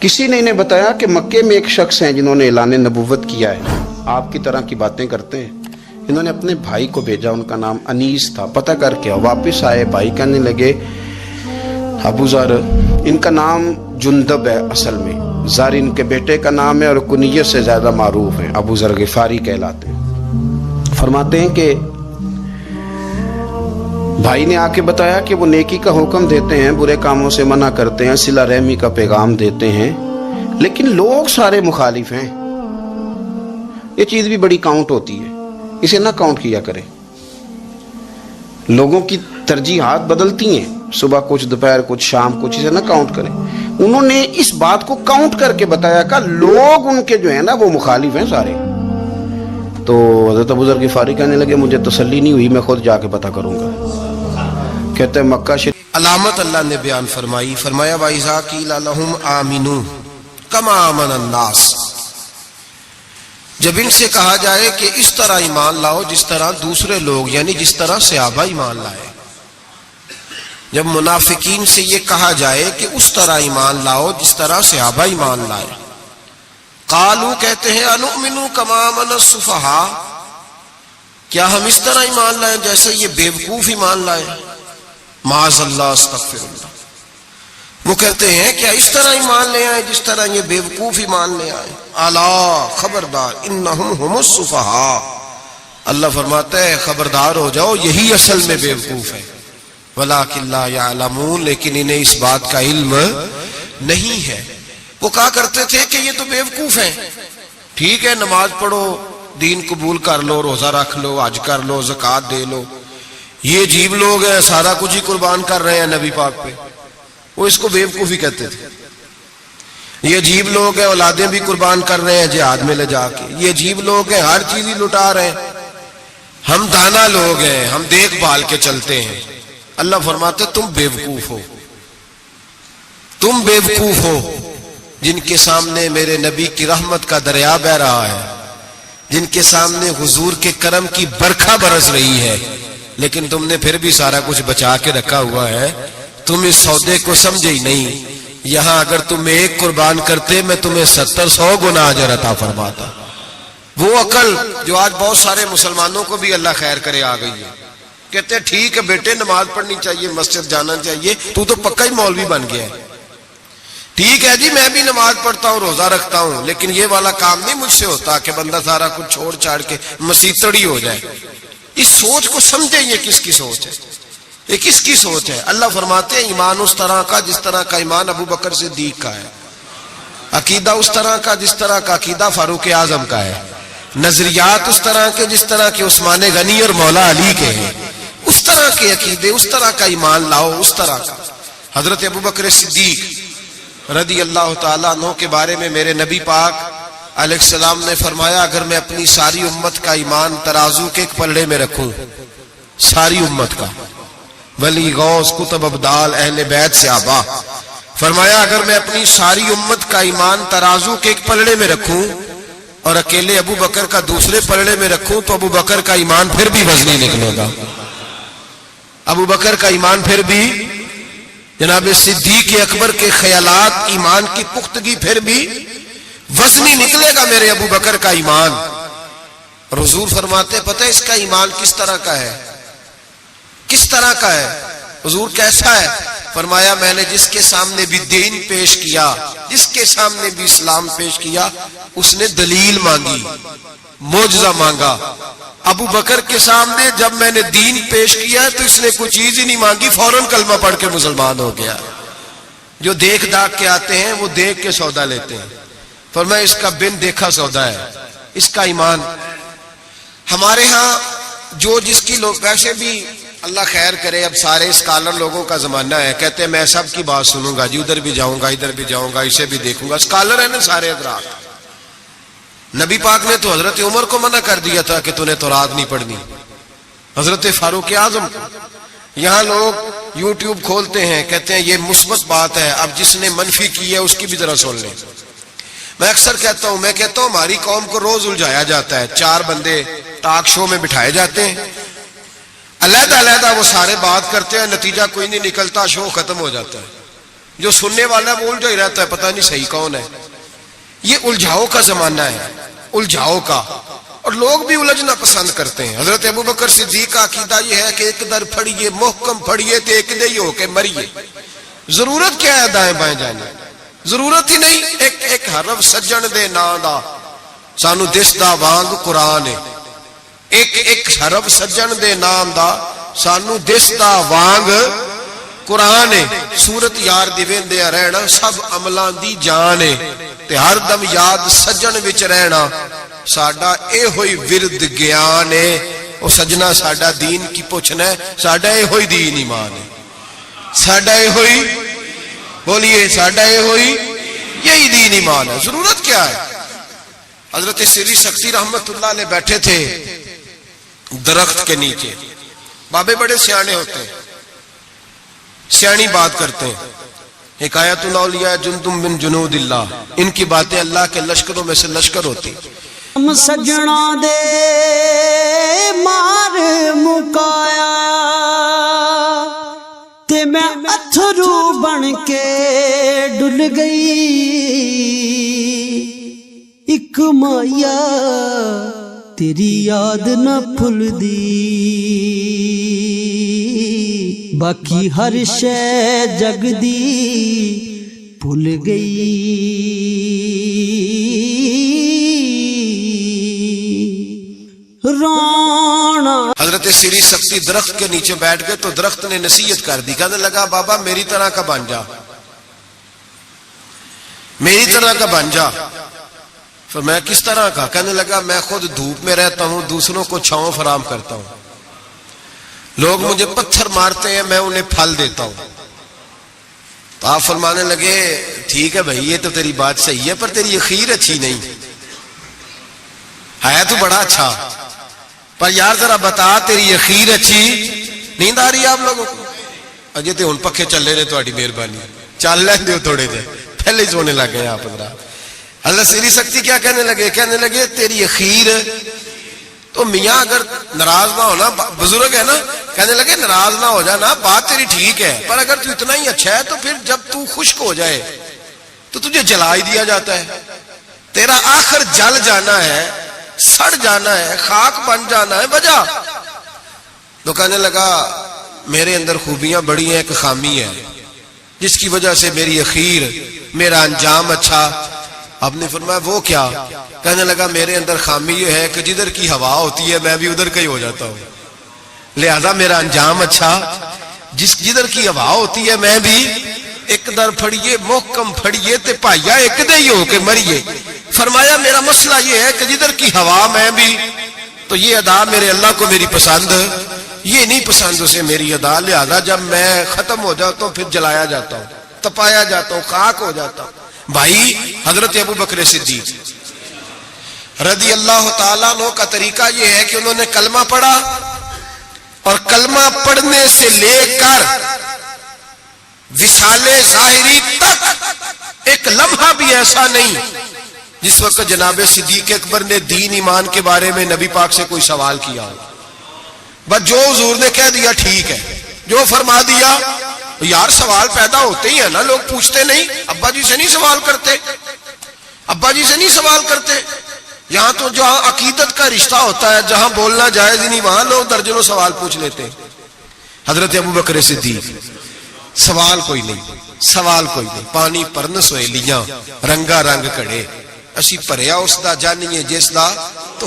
کسی نے انہیں بتایا کہ مکے میں ایک شخص ہیں جنہوں نے اعلان نبوت کیا ہے، آپ کی طرح کی باتیں کرتے ہیں۔ انہوں نے اپنے بھائی کو بھیجا، ان کا نام انیس تھا، پتہ کر کے واپس آئے، بھائی کہنے لگے ابو ذر، ان کا نام جندب ہے، اصل میں زر ان کے بیٹے کا نام ہے اور کنیت سے زیادہ معروف ہے، ابو ذر غفاری کہلاتے ہیں۔ فرماتے ہیں کہ بھائی نے آ کے بتایا کہ وہ نیکی کا حکم دیتے ہیں، برے کاموں سے منع کرتے ہیں، صلہ رحمی کا پیغام دیتے ہیں، لیکن لوگ سارے مخالف ہیں۔ یہ چیز بھی بڑی کاؤنٹ ہوتی ہے اسے نہ کاؤنٹ کیا کریں. لوگوں کی ترجیحات بدلتی ہیں, صبح کچھ, دوپہر کچھ, شام کچھ, اسے نہ کاؤنٹ کریں. انہوں نے اس بات کو کاؤنٹ کر کے بتایا کہ لوگ ان کے جو ہیں نا وہ مخالف ہیں سارے. تو حضرت ابو ذر غفاری کہنے لگے مجھے تسلی نہیں ہوئی, میں خود جا کے پتہ کروں گا. کہتے ہیں مکہ شریف علامت اللہ نے بیان فرمائی, فرمایا وَإِذَا قِيلَ لَهُمْ آمِنُوا كَمَا آمَنَ النَّاسُ, جب ان سے کہا جائے کہ اس طرح ایمان لاؤ جس طرح دوسرے لوگ یعنی جس طرح صحابہ ایمان لائے. جب منافقین سے یہ کہا جائے کہ اس طرح ایمان لاؤ جس طرح صحابہ ایمان لائے, قالو کہتے ہیں انؤمن کما آمن السفہاء, کیا ہم اس طرح ایمان لائیں جیسے یہ بیوقوف ایمان لائے. معاذ اللہ استغفر اللہ. وہ کہتے ہیں کیا اس طرح ایمان لے آئے جس طرح یہ بیوقوف ایمان لے آئے. الا خبردار انہم هم السفہاء, اللہ فرماتا ہے خبردار ہو جاؤ یہی اصل میں بیوقوف ہے. ولکن لا یعلمون, لیکن انہیں اس بات کا علم نہیں ہے. وہ کہا کرتے تھے کہ یہ تو بیوقوف ہیں, ٹھیک ہے نماز پڑھو, دین قبول کر لو, روزہ رکھ لو, حج کر لو, زکوٰۃ دے لو, یہ عجیب لوگ ہیں سارا کچھ ہی قربان کر رہے ہیں نبی پاک پہ. وہ اس کو بیوقوفی کہتے تھے. یہ عجیب لوگ ہیں اولادیں بھی قربان کر رہے ہیں جہاد میں لے جا کے. یہ عجیب لوگ ہیں ہر چیز ہی لٹا رہے ہیں. ہم دانا لوگ ہیں, ہم دیکھ بھال کے چلتے ہیں. اللہ فرماتے تم بیوقوف ہو, تم بیوقوف ہو جن کے سامنے میرے نبی کی رحمت کا دریا بہ رہا ہے, جن کے سامنے حضور کے کرم کی برکھا برس رہی ہے, لیکن تم نے پھر بھی سارا کچھ بچا کے رکھا ہوا ہے. تم اس سودے کو سمجھے ہی نہیں. یہاں اگر تم ایک قربان کرتے میں تمہیں 70-100 گنا اجر عطا فرماتا. وہ عقل جو آج بہت سارے مسلمانوں کو بھی اللہ خیر کرے آ گئی ہے. کہتے ہیں ٹھیک ہے بیٹے نماز پڑھنی چاہیے, مسجد جانا چاہیے, تو پکا ہی مولوی بن گیا ہے. ٹھیک ہے جی میں بھی نماز پڑھتا ہوں, روزہ رکھتا ہوں, لیکن یہ والا کام نہیں مجھ سے ہوتا کہ بندہ سارا کچھ چھوڑ چھاڑ کے مسیتڑی ہو جائے. اس سوچ کو سمجھے یہ کس کی سوچ ہے, یہ کس کی سوچ ہے. اللہ فرماتے ہیں ایمان اس طرح کا جس طرح کا ایمان ابو بکر صدیق کا ہے, عقیدہ اس طرح کا جس طرح کا عقیدہ فاروق اعظم کا ہے, نظریات اس طرح کے جس طرح کے عثمان غنی اور مولا علی کے ہیں. اس طرح کے عقیدے, اس طرح کا ایمان لاؤ, اس طرح کا. حضرت ابو بکر صدیق رضی اللہ تعالیٰ عنہ کے بارے میں میرے نبی پاک علیہ السلام نے فرمایا اگر میں اپنی ساری امت کا ایمان ترازو کے ایک پلڑے میں رکھوں, ساری امت کا, ولی غوث کتب ابدال اہل بیت صحابہ, فرمایا اگر میں اپنی ساری امت کا ایمان ترازو کے ایک پلڑے میں رکھوں اور اکیلے ابو بکر کا دوسرے پلڑے میں رکھوں تو ابو بکر کا ایمان پھر بھی وزنی نکلے گا. ابو بکر کا ایمان پھر بھی, جناب صدیق اکبر کے خیالات ایمان کی پختگی پھر بھی وزنی نکلے گا میرے ابو بکر کا ایمان. اور حضور فرماتے پتہ ہے اس کا ایمان کس طرح کا ہے, کس طرح کا ہے. حضور کیسا ہے؟ فرمایا میں نے جس کے سامنے بھی دین پیش کیا, جس کے سامنے بھی اسلام پیش کیا, اس نے دلیل مانگی, معجزہ مانگا. ابو بکر کے سامنے جب میں نے دین پیش کیا تو اس نے کوئی چیز ہی نہیں مانگی, فوراً کلمہ پڑھ کے مسلمان ہو گیا. جو دیکھ داکھ کے آتے ہیں وہ دیکھ کے سودا لیتے ہیں. فرمایا اس کا بن دیکھا سودا ہے, اس کا ایمان. ہمارے ہاں جو جس کی لوگ, ویسے بھی اللہ خیر کرے اب سارے اسکالر لوگوں کا زمانہ ہے, کہتے ہیں میں سب کی بات سنوں گا جی, ادھر بھی جاؤں گا ادھر بھی جاؤں گا, اسے بھی دیکھوں گا. اسکالر ہیں نا سارے حضرات. نبی پاک نے تو حضرت عمر کو منع کر دیا تھا کہ تو نے تورات نہیں پڑھنی, حضرت فاروق اعظم کو. یہاں لوگ یوٹیوب کھولتے ہیں, کہتے ہیں یہ مثبت بات ہے, اب جس نے منفی کی ہے اس کی بھی ذرا سن لیں. میں اکثر کہتا ہوں, ہماری قوم کو روز الجھایا جاتا ہے. 4 بندے ٹاک شو میں بٹھائے جاتے ہیں, علیحدہ علیحدہ وہ سارے بات کرتے ہیں, نتیجہ کوئی نہیں نکلتا, شو ختم ہو جاتا ہے. جو سننے والا وہ الجھا ہی رہتا ہے, پتہ نہیں صحیح کون ہے. یہ الجھاؤ کا زمانہ ہے, الجھاؤ کا, اور لوگ بھی الجھنا پسند کرتے ہیں. حضرت ابو بکر صدیق کا عقیدہ یہ ہے کہ ایک در پھڑیے محکم پھڑیے تے ایک دے ہی ہو کے مریے. ضرورت کیا ہے دائیں بائیں جانے, ضرورت ہی نہیں. ایک ایک حرف سجن دے نا دا سانو دسدا وانگ قرآن ہے, ایک ایک حرف سجن دے نام دا سانو دسدا وانگ قرآن ہے. سورت یار دی ویندے رہنا سب عملاں دی جان ہے, تے ہر دم یاد سجن وچ رہنا ساڈا اے ہوئی ورد گیان ہے، او سجنا ساڈا دین کی پوچھنا ہے، ساڈا اے ہوئی دین ایمان ہے، ساڈا اے ہوئی، بولیے ساڈا اے ہوئی، یہی دین ایمان ہے۔ ضرورت کیا ہے؟ حضرت سری سکتی رحمت اللہ علیہ بیٹھے تھے درخت کے نیچے، بابے بڑے سیانے ہوتے ہیں، سیانی بات کرتے ہیں، حکایت الاولیاء جندم من جنود اللہ، ان کی باتیں اللہ کے لشکروں میں سے لشکر ہوتی۔ ہم سجنا دے مار مکایا تے میں اتھرو بن کے ڈل گئی، ایک مایا تیری یاد نہ بھول دی، باقی ہر شے جگ دی بھول گئی۔ رانا حضرت سری سکتی درخت کے نیچے بیٹھ گئے تو درخت نے نصیحت کر دی، کہنے لگا بابا میری طرح کا بن جا، میری طرح کا بن جا۔ فرمایا کس طرح کا؟ کہنے لگا میں خود دھوپ میں رہتا ہوں، دوسروں کو چھاؤں فراہم کرتا ہوں، لوگ مجھے پتھر مارتے ہیں میں انہیں پھل دیتا ہوں۔ تو آپ فرمانے لگے ٹھیک ہے بھائی یہ تو تیری بات صحیح ہے، پر تیری اخیر اچھی نہیں ہے، تو بڑا اچھا پر یار ذرا بتا تیری اخیر اچھی نیند آ رہی ہے آپ لوگوں کو؟ اجے تے ہن پکھے چلے نے، تہاڈی مہربانی چل لین دیو تھوڑے دے، پہلے ہی سونے لگ گئے آپ حضرات۔ حضرت سری سکتی کیا کہنے لگے؟ کہنے لگے تیری اخیر تو میاں اگر ناراض نہ ہونا، بزرگ ہے نا، کہنے لگے ناراض نہ ہو جانا، بات تیری ٹھیک ہے، پر اگر تو اتنا ہی اچھا ہے تو پھر جب تو خشک ہو جائے تو تجھے جلا ہی دیا جاتا ہے، تیرا آخر جل جانا ہے، سڑ جانا ہے، خاک بن جانا ہے، بجا۔ تو کہنے لگا میرے اندر خوبیاں بڑی ہیں، ایک خامی ہے جس کی وجہ سے میری اخیر، میرا انجام اچھا۔ آپ نے فرمایا وہ کیا؟ کہنے لگا میرے اندر خامی یہ ہے کہ جدھر کی ہوا ہوتی ہے میں بھی ادھر کا ہی ہو جاتا ہوں، لہذا میرا انجام اچھا، جدھر کی ہوا ہوتی ہے میں بھی ایک در پھڑیے محکم پھڑیے تے پائیا ایک دے ہی ہو کے مریے۔ فرمایا میرا مسئلہ یہ ہے کہ جدھر کی ہوا میں بھی، تو یہ ادا میرے اللہ کو میری پسند، یہ نہیں پسند اسے میری ادا، لہذا جب میں ختم ہو جاتا ہوں پھر جلایا جاتا ہوں، تپایا جاتا ہوں، خاک ہو جاتا ہوں۔ بھائی حضرت ابو بکر صدیق رضی اللہ تعالیٰ عنہ کا طریقہ یہ ہے کہ انہوں نے کلمہ پڑھا، اور کلمہ پڑھنے سے لے کر وصال ظاہری تک ایک لمحہ بھی ایسا نہیں جس وقت جناب صدیق اکبر نے دین ایمان کے بارے میں نبی پاک سے کوئی سوال کیا ہو، بس جو حضور نے کہہ دیا ٹھیک ہے، جو فرما دیا۔ یار سوال پیدا ہوتے ہی ہے نا، لوگ پوچھتے نہیں، ابا جی سے نہیں سوال کرتے، ابا جی سے نہیں سوال کرتے۔ یہاں تو جہاں عقیدت کا رشتہ ہوتا ہے، جہاں بولنا جائز نہیں، وہاں لوگ درجنوں سوال پوچھ لیتے ہیں۔ حضرت ابو بکر صدیق سوال کوئی نہیں، سوال کوئی نہیں، پانی پرن سویلیاں رنگا رنگ کڑے، اسی پریا اس دا جانیے جس دا۔ تو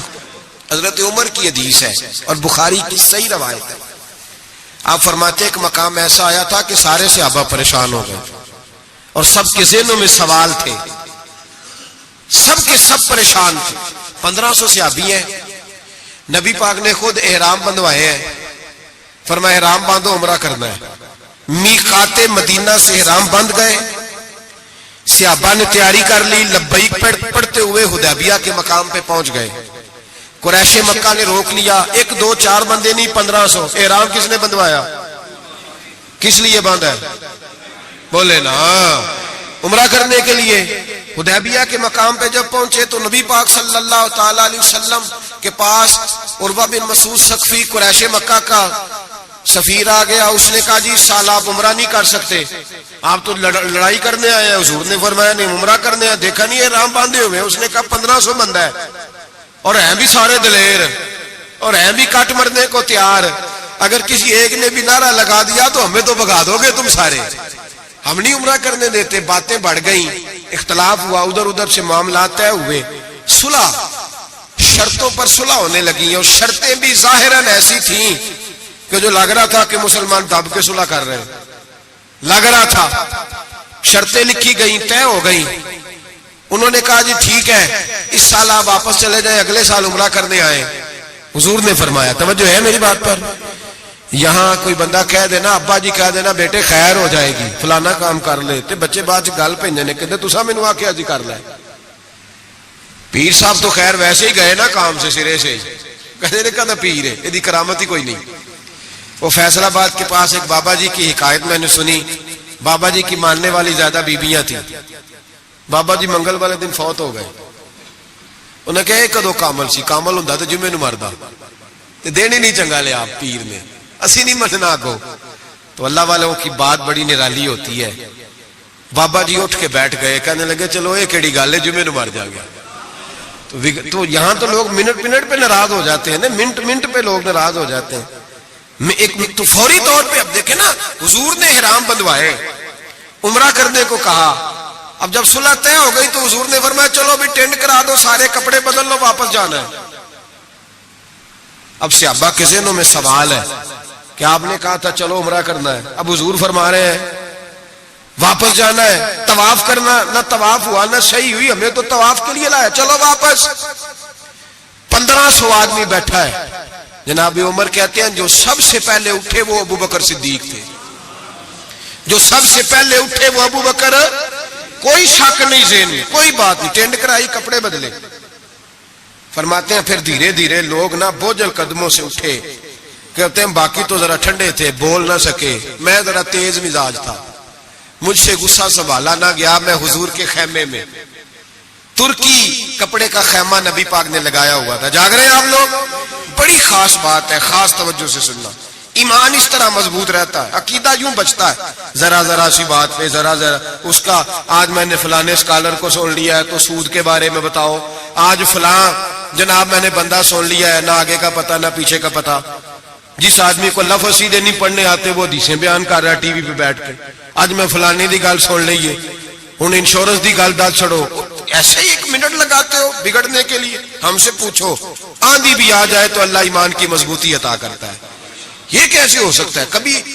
حضرت عمر کی حدیث ہے اور بخاری کی صحیح روایت ہے، آپ فرماتے ایک مقام ایسا آیا تھا کہ سارے صحابہ پریشان ہو گئے اور سب کے ذہنوں میں سوال تھے، سب کے سب پریشان تھے۔ 1500 صحابی ہیں، نبی پاک نے خود احرام بندوائے ہیں، فرمایا احرام باندھو عمرہ کرنا ہے۔ میقات مدینہ سے احرام بند گئے، صحابہ نے تیاری کر لی، لبیک پڑھتے ہوئے حدیبیہ کے مقام پہ پہنچ گئے۔ قریش مکہ نے روک لیا، 1 2 4 بندے نہیں 1500۔ احرام کس نے بندوایا؟ کس لیے باندھا ہے؟ بولے نا، عمرہ کرنے کے لیے۔ حدیبیہ کے مقام پہ جب پہنچے تو نبی پاک صلی اللہ تعالی علیہ وسلم کے پاس عروہ بن مسعود ثقفی قریش مکہ کا سفیر آ گیا، اس نے کہا جی سال آپ عمرہ نہیں کر سکتے، آپ تو لڑائی کرنے آئے ہیں۔ حضور نے فرمایا نہیں عمرہ کرنے آئے، دیکھا نہیں احرام باندھے ہوئے؟ اس نے کہا 1500 بندہ ہے اور ہیں بھی سارے دلیر اور ہیں بھی کٹ مرنے کو تیار، اگر کسی ایک نے بھی نعرہ لگا دیا تو ہمیں تو بھگا دو گے تم سارے، ہم نہیں عمرہ کرنے دیتے۔ باتیں بڑھ گئیں، اختلاف ہوا، ادھر ادھر سے معاملات طے ہوئے، صلح، شرطوں پر صلح ہونے لگی، اور شرطیں بھی ظاہراً ایسی تھیں کہ جو لگ رہا تھا کہ مسلمان دب کے صلح کر رہے ہیں، لگ رہا تھا۔ شرطیں لکھی گئیں، طے ہو گئیں، انہوں نے کہا جی ٹھیک ہے اس سال آپ واپس چلے جائیں, اگلے سال عمرہ کرنے آئے. حضور نے فرمایا, توجہ ہے میری بات پر, یہاں کوئی بندہ کہہ دینا, ابا جی کہہ دینا بیٹے خیر ہو جائے گی فلانا کام کر لے, تے بچے بعد گل بھیجنے کہ تسا مینوں آکھیا جی کر لے. پیر صاحب تو خیر ویسے ہی گئے نا کام سے سرے سے, کہتے نے کہنا پیر ہے, یہ کرامت ہی کوئی نہیں. وہ فیصل آباد کے پاس ایک بابا جی کی حکایت میں نے سنی. بابا جی کی ماننے والی زیادہ بیبیاں تھیں. بابا جی منگل والے دن فوت ہو گئے. انہیں کہا کدو کامل سی, کامل ہوں تو جمعے نو مردا, دین ہی نہیں چنگا لیا آپ پیر نے, اسی نہیں مننا کو. تو اللہ والوں کی بات بڑی نرالی ہوتی ہے. بابا جی اٹھ کے بیٹھ گئے, کہنے لگے چلو یہ کیڑی گل ہے, جمعے نو مر جا گیا. تو یہاں تو لوگ منٹ منٹ پہ ناراض ہو جاتے ہیں نا, منٹ منٹ پہ لوگ ناراض ہو جاتے ہیں. ایک تو فوری طور پہ اب دیکھیں نا, حضور نے احرام بندھوائے, عمرہ کرنے کو کہا. اب جب صلح طے ہو گئی تو حضور نے فرمایا چلو بھی ٹینڈ کرا دو, سارے کپڑے بدل لو, واپس جانا ہے. اب صحابہ کے ذہنوں میں سوال ہے کہ آپ نے کہا تھا چلو عمرہ کرنا ہے, اب حضور فرما رہے ہیں واپس جانا ہے, طواف کرنا, نہ طواف ہوا نہ صحیح ہوئی, ہمیں تو طواف کے لیے لایا, چلو واپس. 1500 آدمی بیٹھا ہے. جناب عمر کہتے ہیں جو سب سے پہلے اٹھے وہ ابو بکر صدیق تھے, جو سب سے پہلے اٹھے وہ ابو بکر. کوئی شک نہیں ذہن میں, کوئی بات نہیں, ٹینڈ کرائی, کپڑے بدلے. فرماتے ہیں پھر دھیرے دھیرے لوگ نا بوجھل قدموں سے اٹھے. کہتے ہیں باقی تو ذرا ٹھنڈے تھے, بول نہ سکے, میں ذرا تیز مزاج تھا, مجھ سے غصہ سنبھالا نہ گیا. میں حضور کے خیمے میں, ترکی کپڑے کا خیمہ نبی پاک نے لگایا ہوا تھا. جاگ رہے ہیں آپ لوگ, بڑی خاص بات ہے, خاص توجہ سے سننا. ایمان اس طرح مضبوط رہتا ہے, عقیدہ یوں بچتا ہے, ذرا ذرا سی بات پہ ذرا ذرا اس کا, آج میں نے فلانے اسکالر کو سن لیا ہے تو سود کے بارے میں بتاؤ, آج فلاں جناب میں نے بندہ سن لیا ہے, نہ آگے کا پتہ نہ پیچھے کا پتہ. جس آدمی کو لفظ سیدھے نہیں پڑھنے آتے وہ حدیثیں بیان کر رہا ہے ٹی وی پہ بیٹھ کے, آج میں فلانے دی گل سن لئیے, ہن انشورنس دی گل دس چھڑو. ایسے ہی 1 منٹ لگاتے ہو بگڑنے کے لیے. ہم سے پوچھو آندھی بھی آ جائے تو اللہ ایمان کی مضبوطی عطا کرتا ہے. یہ کیسے ہو سکتا ہے؟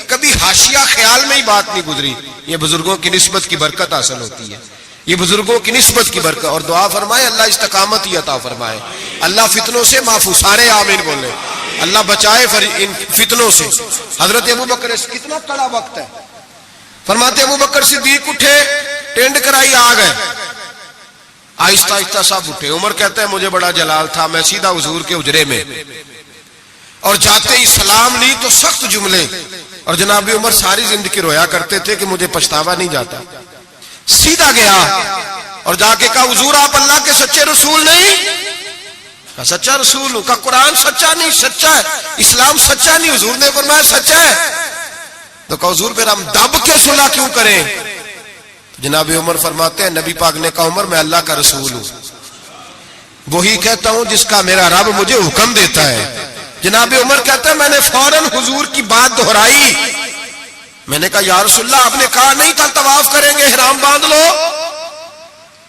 کبھی حاشیہ خیال میں ہی بات نہیں گزری. یہ بزرگوں کی نسبت کی برکت حاصل ہوتی ہے, یہ بزرگوں کی نسبت کی برکت. اور دعا فرمائے اللہ استقامت ہی عطا فرمائے, اللہ فتنوں سے محفوظ. سارے آمین بولے, اللہ بچائے ان فتنوں سے. حضرت ابو بکر, کتنا کڑا وقت ہے. فرماتے ابو بکر صدیق اٹھے, ٹینڈ کرائی, آ گئے. آہستہ آہستہ سب اٹھے. عمر کہتے ہیں مجھے بڑا جلال تھا, میں سیدھا حضور کے حجرے میں, اور جاتے ہی سلام لی تو سخت جملے. اور جناب عمر ساری زندگی رویا کرتے تھے کہ مجھے پچھتاوا نہیں جاتا. سیدھا گیا اور جا کے کہا حضور آپ اللہ کے سچے رسول نہیں؟ کہا سچا رسول ہوں. کہا قرآن سچا نہیں؟ سچا ہے. اسلام سچا نہیں؟ حضور نے فرمایا سچا ہے. تو کہا حضور پھر ہم دب کے صلح کیوں کریں؟ جناب عمر فرماتے ہیں نبی پاک نے کہا عمر میں اللہ کا رسول ہوں, وہی کہتا ہوں جس کا میرا رب مجھے حکم دیتا ہے. جناب عمر کہتا ہے میں نے فوراً حضور کی بات دہرائی. میں نے کہا یا رسول اللہ آپ نے کہا نہیں تھا طواف کریں گے, احرام باندھ لو.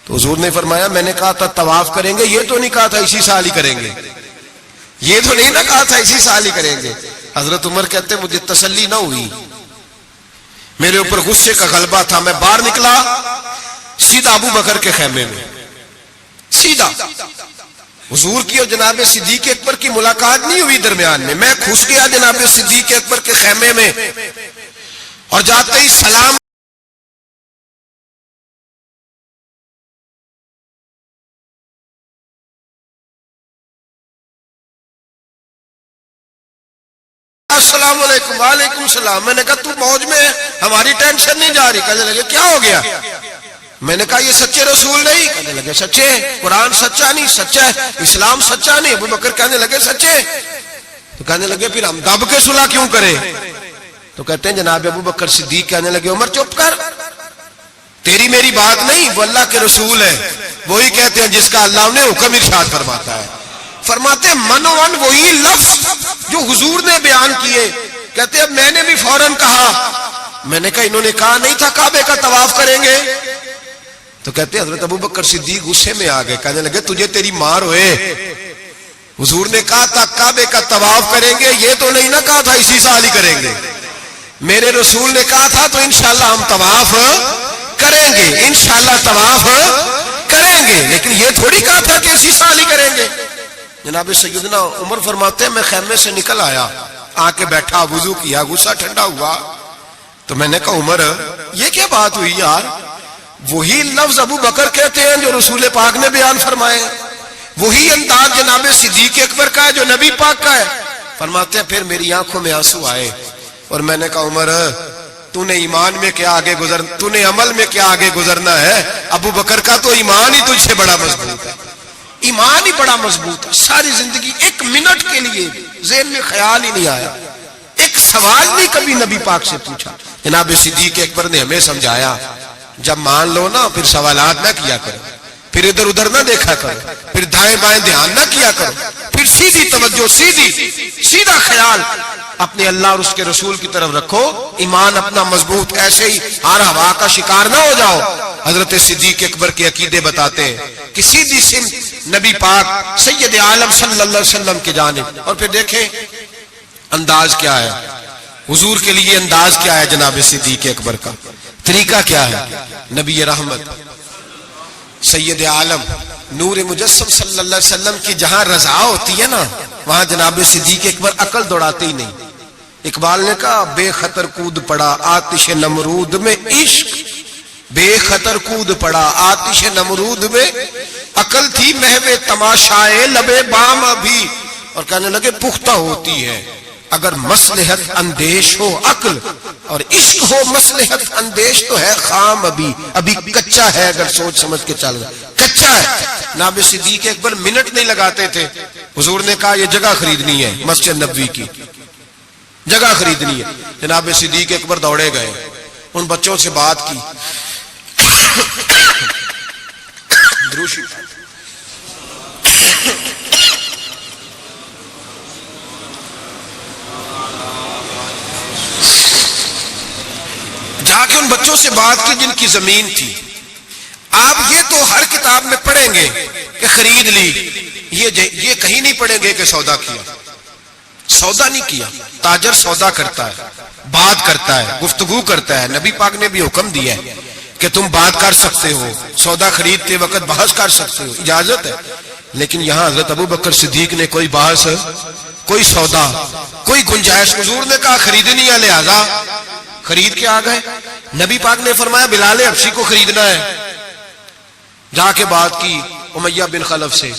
تو حضور نے فرمایا میں نے کہا تھا طواف کریں گے, یہ تو نہیں کہا تھا اسی سال ہی کریں گے, یہ تو نہیں نہ کہا تھا اسی سال ہی کریں گے. حضرت عمر کہتے ہیں مجھے تسلی نہ ہوئی, میرے اوپر غصے کا غلبہ تھا. میں باہر نکلا سیدھا ابو بکر کے خیمے میں, سیدھا. حضور کی اور جناب صدیق اکبر کی ملاقات نہیں ہوئی درمیان میں. میں گھس گیا جناب صدیق اکبر کے خیمے میں, اور جاتے ہی سلام السلام علیکم. وعلیکم السلام. میں نے کہا تو موج میں ہے, ہماری ٹینشن نہیں جا رہی. کہنے لگے کیا ہو گیا؟ میں نے کہا یہ سچے رسول نہیں؟ کہنے لگے سچے. قرآن سچا نہیں؟ سچا ہے. اسلام سچا نہیں؟ ابو بکر کہنے لگے سچے. تو کہنے لگے پھر ہم دب کے صلح کیوں کریں؟ تو کہتے ہیں جناب ابو بکر صدیق کہنے لگے عمر چپ کر, تیری میری بات نہیں, وہ اللہ کے رسول ہے, وہی کہتے ہیں جس کا اللہ نے حکم ارشاد فرماتا ہے. فرماتے منوان وہی لفظ جو حضور نے بیان کیے. کہتے ہیں میں نے بھی فوراً کہا. میں نے کہا انہوں نے کہا نہیں تھا کعبے کا طواف کریں گے؟ تو کہتے ہیں حضرت ابو بکر صدیق غصے میں آ گئے. کہنے لگے تجھے تیری مار ہوئے, حضور نے کہا تھا کعبے کا طواف کریں گے, یہ تو نہیں نہ کہا تھا اسی سال ہی کریں گے. میرے رسول نے کہا تھا تو انشاءاللہ ہم طواف کریں گے, انشاءاللہ طواف کریں گے. اسی سال ہی کریں گے. جناب سیدنا عمر فرماتے ہیں میں خیمے سے نکل آیا, آ کے بیٹھا, وضو کیا, غصہ ٹھنڈا ہوا تو میں نے کہا عمر یہ کیا بات ہوئی یار؟ وہی لفظ ابو بکر کہتے ہیں جو رسول پاک نے بیان فرمائے, وہی انداز جناب صدیق اکبر کا ہے جو نبی پاک کا ہے. فرماتے ہیں پھر میری آنکھوں میں آنسو آئے اور میں نے کہا عمر تو نے ایمان میں کیا آگے تو نے عمل میں کیا آگے گزرنا ہے؟ ابو بکر کا تو ایمان ہی تجھ سے بڑا مضبوط ہے, ایمان ہی بڑا مضبوط ہے. ساری زندگی ایک منٹ کے لیے ذہن میں خیال ہی نہیں آیا, ایک سوال نہیں کبھی نبی پاک سے پوچھا. جناب صدیق اکبر نے ہمیں سمجھایا جب مان لو نا پھر سوالات نہ کیا کرو, پھر ادھر ادھر نہ دیکھا کرو, پھر دائیں بائیں دھیان نہ کیا کرو, پھر سیدھی توجہ, سیدھا خیال اپنے اللہ اور اس کے رسول کی طرف رکھو, ایمان اپنا مضبوط. ایسے ہی ہر ہوا کا شکار نہ ہو جاؤ. حضرت صدیق اکبر کے عقیدے بتاتے ہیں کہ سیدھی سمت نبی پاک سید عالم صلی اللہ علیہ وسلم کی جانب. اور پھر دیکھیں انداز کیا ہے حضور کے لیے, انداز کیا ہے جناب صدیق اکبر کا, طریقہ کیا ہے. نبی رحمت سید عالم نور مجسم صلی اللہ علیہ وسلم کی جہاں رضا ہوتی ہے نا وہاں جناب صدیق اکبر عقل دوڑاتے ہی نہیں. اقبال نے کہا بے خطر کود پڑا آتش نمرود میں عشق, بے خطر کود پڑا آتش نمرود میں, عقل تھی محو تماشائے لبے بام ابھی. اور کہنے لگے پختہ ہوتی ہے اگر مصلحت اندیش ہو عقل, اور عشق ہو مصلحت اندیش تو ہے خام ابھی کچا ہے. اگر سوچ سمجھ کے چل رہا کچا ہے. جناب صدیق اکبر منٹ نہیں لگاتے تھے. حضور نے کہا یہ جگہ خریدنی ہے, مسجد نبوی کی جگہ خریدنی ہے. جناب صدیق اکبر دوڑے گئے, ان بچوں سے بات کی. دروشی جا کے ان بچوں سے بات کی جن کی زمین تھی. آپ یہ تو ہر کتاب میں پڑھیں گے کہ خرید لی, یہ کہیں نہیں پڑھیں گے کہ سودا کیا. سودا نہیں کیا. تاجر سودا کرتا ہے, بات کرتا ہے, گفتگو کرتا ہے. نبی پاک نے بھی حکم دیا ہے کہ تم بات کر سکتے ہو, سودا خریدتے وقت بحث کر سکتے ہو, اجازت ہے. لیکن یہاں حضرت ابو بکر صدیق نے کوئی بحث, کوئی سودا, کوئی گنجائش. حضور نے کہا خریدنی ہے, لہذا خرید کے آ گئے. نبی پاک نے فرمایا بلال حبشی کو خریدنا ہے. جا کے بات کی امیہ بن خلف سے,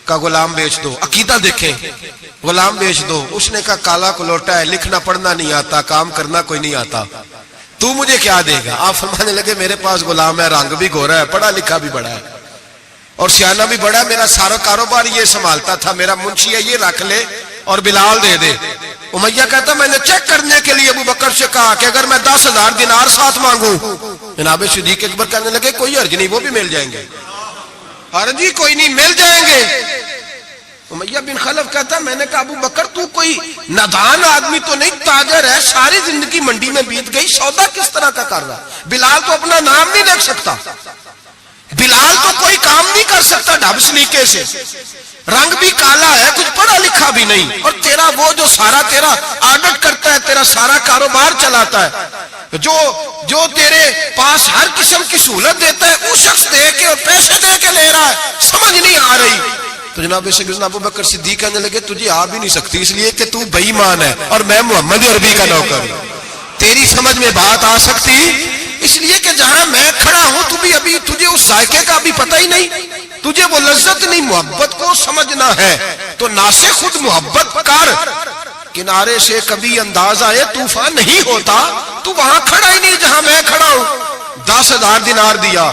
کا غلام بیچ دو. عقیدہ دیکھیں, غلام بیچ دو. اس نے کہا کالا کلوٹا ہے, لکھنا پڑھنا نہیں آتا, کام کرنا کوئی نہیں آتا, تو مجھے کیا دے گا؟ آپ فرمانے لگے میرے پاس غلام ہے, رنگ بھی گورا ہے, پڑھا لکھا بھی بڑا ہے اور سیانہ بھی بڑا ہے, میرا سارا کاروبار یہ سنبھالتا تھا, میرا منشی ہے, یہ رکھ لے اور بلال دے دے. امیہ کہتا میں نے چیک کرنے کے لیے ابو بکر سے کہا کہ اگر میں 10,000 دینار ساتھ مانگوں. جناب صدیق اکبر کہنے لگے کوئی حرج نہیں, وہ بھی مل جائیں گے. حرج ہی کوئی نہیں, مل جائیں گے. امیہ بن خلف کہتا میں نے کہا ابو بکر تو کوئی نادان آدمی تو نہیں, تاجر ہے, ساری زندگی منڈی میں بیت گئی, سودا کس طرح کا کر رہا. بلال تو اپنا نام نہیں رکھ سکتا, بلال تو کوئی کام نہیں کر سکتا ڈھب سلیقے سے, رنگ بھی کالا ہے, کچھ پڑھا لکھا بھی نہیں, اور تیرا وہ جو سارا تیرا آڈٹ کرتا ہے, تیرا سارا کاروبار چلاتا ہے, جو تیرے پاس ہر قسم کی سہولت دیتا ہے, وہ شخص دے کے اور پیسے دے کے لے رہا ہے, سمجھ نہیں آ رہی. تو جناب سیدنا ابو بکر صدیق کہنے لگے تجھے آ بھی نہیں سکتی, اس لیے کہ تو بے ایمان ہے اور میں محمد عربی کا نوکر ہوں. تیری سمجھ میں بات آ سکتی اس لیے کہ جہاں میں کھڑا ہوں تو بھی ابھی تجھے اس ذائقے کا بھی پتہ ہی نہیں, تجھے وہ لذت نہیں, محبت کو سمجھنا ہے تو ناسے خود محبت کر. کنارے سے کبھی انداز آئے طوفان نہیں ہوتا, تو وہاں کھڑا ہی نہیں جہاں میں کھڑا ہوں. 10,000 دینار دیا,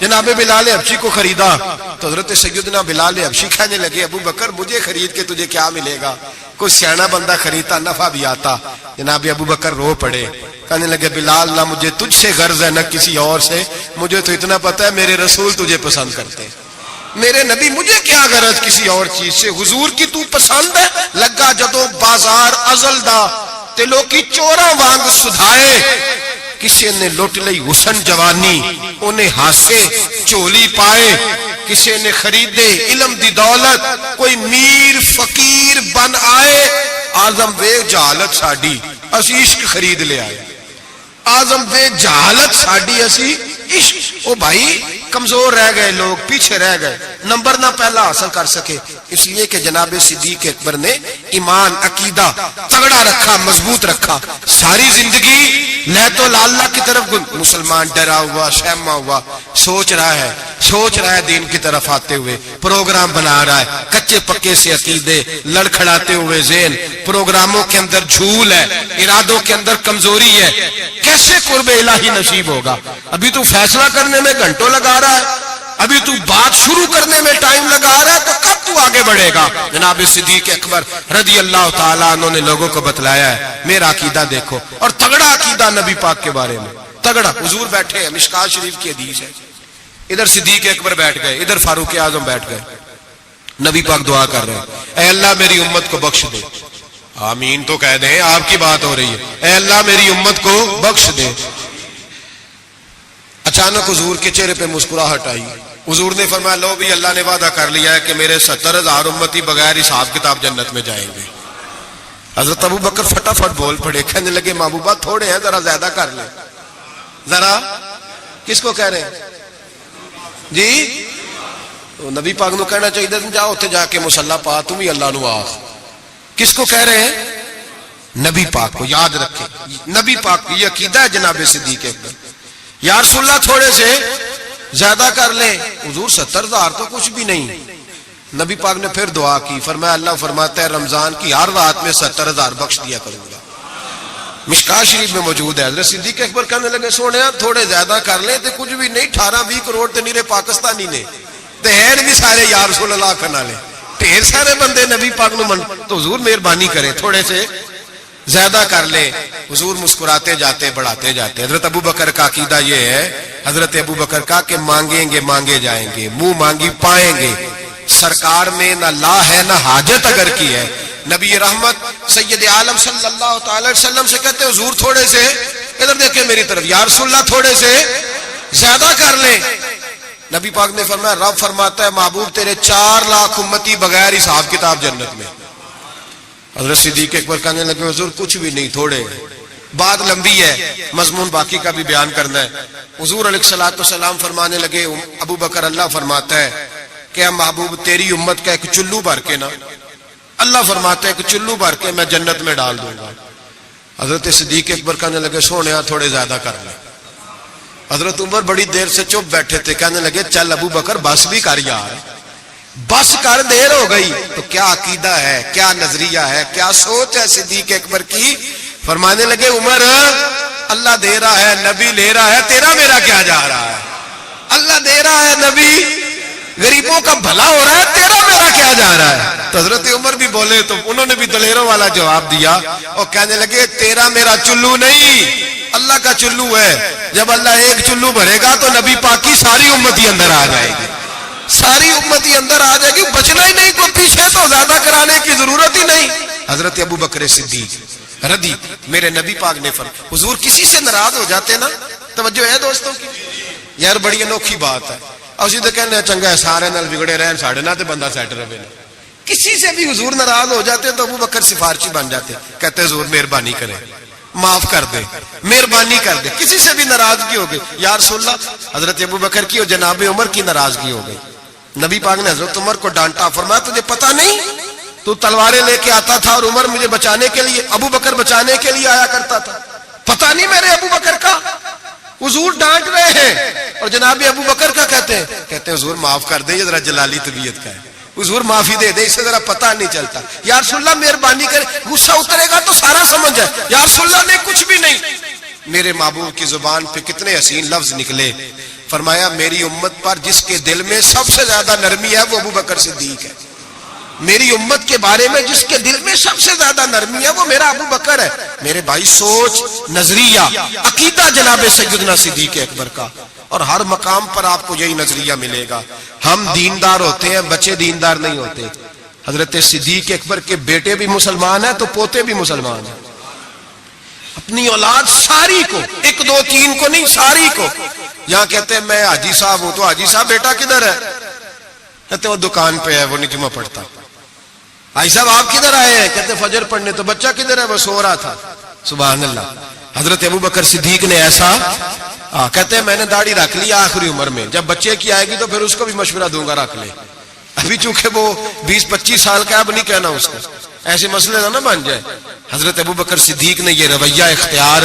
جناب بلال حبشی کو خریدا. تو حضرت سیدنا بلال حبشی کہنے لگے ابو بکر مجھے خرید کے تجھے کیا ملے گا, کوئی سیانا بندہ خریدتا نفع بھی آتا. جناب ابو بکر رو پڑے, کہنے لگے بلال نہ مجھے تجھ سے غرض ہے نہ کسی اور سے, مجھے تو اتنا پتا ہے میرے رسول تجھے پسند کرتے, میرے نبی, مجھے کیا غرض کسی اور چیز سے, حضور کی تو پسند ہے. لگا جدو بازار ازل دا تے لوکی چوراں وانگ سدھائے, کسی نے لٹ لئی حسن جوانی انہیں ہاسے چولی پائے, کسی نے خریدے علم دی دولت کوئی میر فقیر بن آئے. آزم وے جہالت ساڈی اسی عشق خرید لے آئے, آزم وے جہالت ساڈی اسی عشق. او بھائی کمزور رہ گئے لوگ, پیچھے رہ گئے, نمبر نہ پہلا حاصل کر سکے, اس لیے کہ جناب صدیق اکبر نے ایمان عقیدہ تگڑا رکھا, مضبوط رکھا. ساری زندگی لیت و لاللہ کی طرف مسلمان ڈرا ہوا, شہما ہوا, سوچ رہا ہے دین کی طرف آتے ہوئے, پروگرام بنا رہا ہے, کچے پکے سے عقیدے, لڑکھڑاتے ہوئے ذہن, پروگراموں کے اندر جھول ہے, ارادوں کے اندر کمزوری ہے. کیسے قرب الہی نصیب ہوگا؟ ابھی تو فیصلہ کرنے میں گھنٹوں لگا رہا ہے, ابھی تو بات شروع کرنے میں ٹائم لگا رہا ہے, تو کب تو آگے بڑھے گا؟ جناب صدیق اکبر رضی اللہ تعالیٰ عنہ نے لوگوں کو بتلایا ہے میرا عقیدہ دیکھو, اور تگڑا عقیدہ نبی پاک کے بارے میں, تگڑا. حضور بیٹھے ہیں, مشکات شریف کی حدیث ہے, ادھر صدیق اکبر بیٹھ گئے, ادھر فاروق اعظم بیٹھ گئے. نبی پاک دعا کر رہے ہیں, اے اللہ میری امت کو بخش دے. آمین تو کہہ دیں, آپ کی بات ہو رہی ہے. اے اللہ میری امت کو بخش دے. اچانک حضور کے چہرے پہ مسکراہٹ آئی. حضور نے فرمایا لو بھی اللہ نے وعدہ کر لیا ہے کہ میرے 70,000 امتی بغیر حساب کتاب جنت میں جائیں گے. حضرت ابو بکر فٹافٹ بول پڑے, کہنے لگے محبوبہ تھوڑے ہیں, ذرا زیادہ کر لیں. ذرا کس کو کہہ رہے ہیں جی؟ نبی پاک نو کہنا چاہیے جاؤ اتنے جا کے مسلح پا تم ہی اللہ نو آخ. کس کو کہہ رہے ہیں؟ نبی پاک کو. یاد رکھیں نبی پاک کو یہ عقیدہ ہے جناب صدیق اکبر. یا رسول اللہ تھوڑے سے زیادہ کر لیں. حضور 70,000 تو کچھ بھی نہیں. نبی پاک نے پھر دعا کی, فرمایا اللہ فرماتا ہے رمضان کی ہر رات میں 70,000 بخش دیا کروں گا. مشکات شریف میں موجود ہے. حضرت صدیق اکبر کہنے لگے سونے تھوڑے زیادہ کر لیں تو کچھ بھی نہیں, 18-20 کروڑ تو نیرے پاکستانی نے تے ہیں بھی سارے یا رسول اللہ کہنا لے, ڈھیر سارے بندے نبی پاک نو من. تو حضور مہربانی کریں تھوڑے سے زیادہ کر لیں. حضور مسکراتے جاتے, بڑھاتے جاتے. حضرت ابو بکر کا عقیدہ یہ ہے, حضرت ابو بکر کا کہ مانگیں گے مانگے جائیں گے, منہ مانگی پائیں گے. سرکار میں نہ لا ہے نہ حاجت اگر کی ہے. نبی رحمت سید عالم صلی اللہ تعالی وسلم سے کہتے حضور تھوڑے سے, ادھر دیکھیں میری طرف, یا رسول اللہ تھوڑے سے زیادہ کر لیں. نبی پاک نے فرمایا رب فرماتا ہے محبوب تیرے 4 لاکھ امتی بغیر حساب کتاب جنت میں. حضرت صدیق اکبر کہنے لگے حضور کچھ بھی نہیں, تھوڑے. بات لمبی ہے, مضمون باقی کا بھی بیان کرنا ہے. حضور علیہ الصلوۃ والسلام فرمانے لگے ابو بکر اللہ فرماتا ہے کہ محبوب تیری امت کا ایک چلو بھر کے نا, اللہ فرماتا ہے ایک چلو بھر کے میں جنت میں ڈال دوں گا. حضرت صدیق اکبر کہنے لگے سونے تھوڑے زیادہ کر لیں. حضرت عمر بڑی دیر سے چپ بیٹھے تھے, کہنے لگے چل ابو بکر بس بھی کر یار, بس کر, دیر ہو گئی. تو کیا عقیدہ ہے, کیا نظریہ ہے, کیا سوچ ہے صدیق اکبر کی. فرمانے لگے عمر اللہ دے رہا ہے, نبی لے رہا ہے, تیرا میرا کیا جا رہا ہے. اللہ دے رہا ہے, نبی غریبوں کا بھلا ہو رہا ہے, تیرا میرا کیا جا رہا ہے. تو حضرت عمر بھی بولے تو انہوں نے بھی دلیروں والا جواب دیا اور کہنے لگے تیرا میرا چلو نہیں, اللہ کا چلو ہے. جب اللہ ایک چلو بھرے گا تو نبی پاک کی ساری امتی اندر آ جائے گی, ساری امتی اندر آ جائے گی, بچنا ہی نہیں. کوئی پیچھے تو زیادہ کرانے کی ضرورت ہی نہیں. حضرت ابو بکر صدیق رضی میرے نبی پاک نے فرمایا حضور کسی سے ناراض ہو جاتے نا, توجہ ہے دوستوں کی, یار بڑی انوکھی بات ہے. اسی تو کہنے چنگا ہے سارے نال بگڑے رہن ساڑھے نہ تے بندہ سیٹ رہے. کسی سے بھی حضور ناراض ہو جاتے تو ابو بکر سفارشی بن جاتے, کہتے حضور مہربانی کرے, معاف کر دے, مہربانی کر دے. کسی سے بھی ناراضگی ہو گئی یا رسول اللہ, حضرت ابو بکر کی اور جناب عمر کی ناراضگی ہو گئی. نبی پاک نے حضرت عمر کو ڈانٹا, فرمایا تجھے پتہ نہیں تو تلواریں لے کے آتا تھا اور عمر مجھے بچانے کے لیے, ابو بکر بچانے کے لیے آیا کرتا تھا, پتہ نہیں میرے ابو بکر کا. حضور ڈانٹ رہے ہیں اور جناب ابو بکر کا کہتے ہیں حضور معاف کر دے, یہ ذرا جلالی طبیعت کا ہے, حضور معافی دے دے, اسے ذرا پتہ نہیں چلتا. یا رسول اللہ مہربانی کرے, غصہ اترے گا تو سارا سمجھ جائے. یا رسول اللہ نے کچھ بھی نہیں. میرے محبوب کی زبان پہ کتنے حسین لفظ نکلے. فرمایا میری امت پر جس کے دل میں سب سے زیادہ نرمی ہے وہ ابو بکر صدیق ہے. میری امت کے بارے میں جس کے دل میں سب سے زیادہ نرمی ہے وہ میرا ابو بکر ہے. میرے بھائی سوچ, نظریہ, عقیدہ جناب سیدنا صدیق اکبر کا, اور ہر مقام پر آپ کو یہی نظریہ ملے گا. ہم دیندار ہوتے ہیں, بچے دیندار نہیں ہوتے. حضرت صدیق اکبر کے بیٹے بھی مسلمان ہیں تو پوتے بھی مسلمان ہیں. اپنی اولاد ساری کو, 1 2 3 کو نہیں, ساری کو. یہاں کہتے ہیں میں حاجی صاحب ہوں, تو حاجی صاحب بیٹا کدھر ہے؟ کہتے وہ دکان پہ ہے, وہ نہیں جمعہ پڑھتا. حاجی صاحب آپ کدھر آئے ہیں؟ کہتے فجر پڑھنے. تو بچہ کدھر ہے؟ وہ سو رہا تھا. سبحان اللہ. حضرت ابو بکر صدیق نے ایسا کہتے ہیں میں نے داڑھی رکھ لی آخری عمر میں, جب بچے کی آئے گی تو پھر اس کو بھی مشورہ دوں گا رکھ لے. ابھی چونکہ وہ 20-25 سال کا, اب نہیں کہنا اس کو, ایسے مسئلے نہ بن جائے. حضرت ابوبکر صدیق نے یہ رویہ اختیار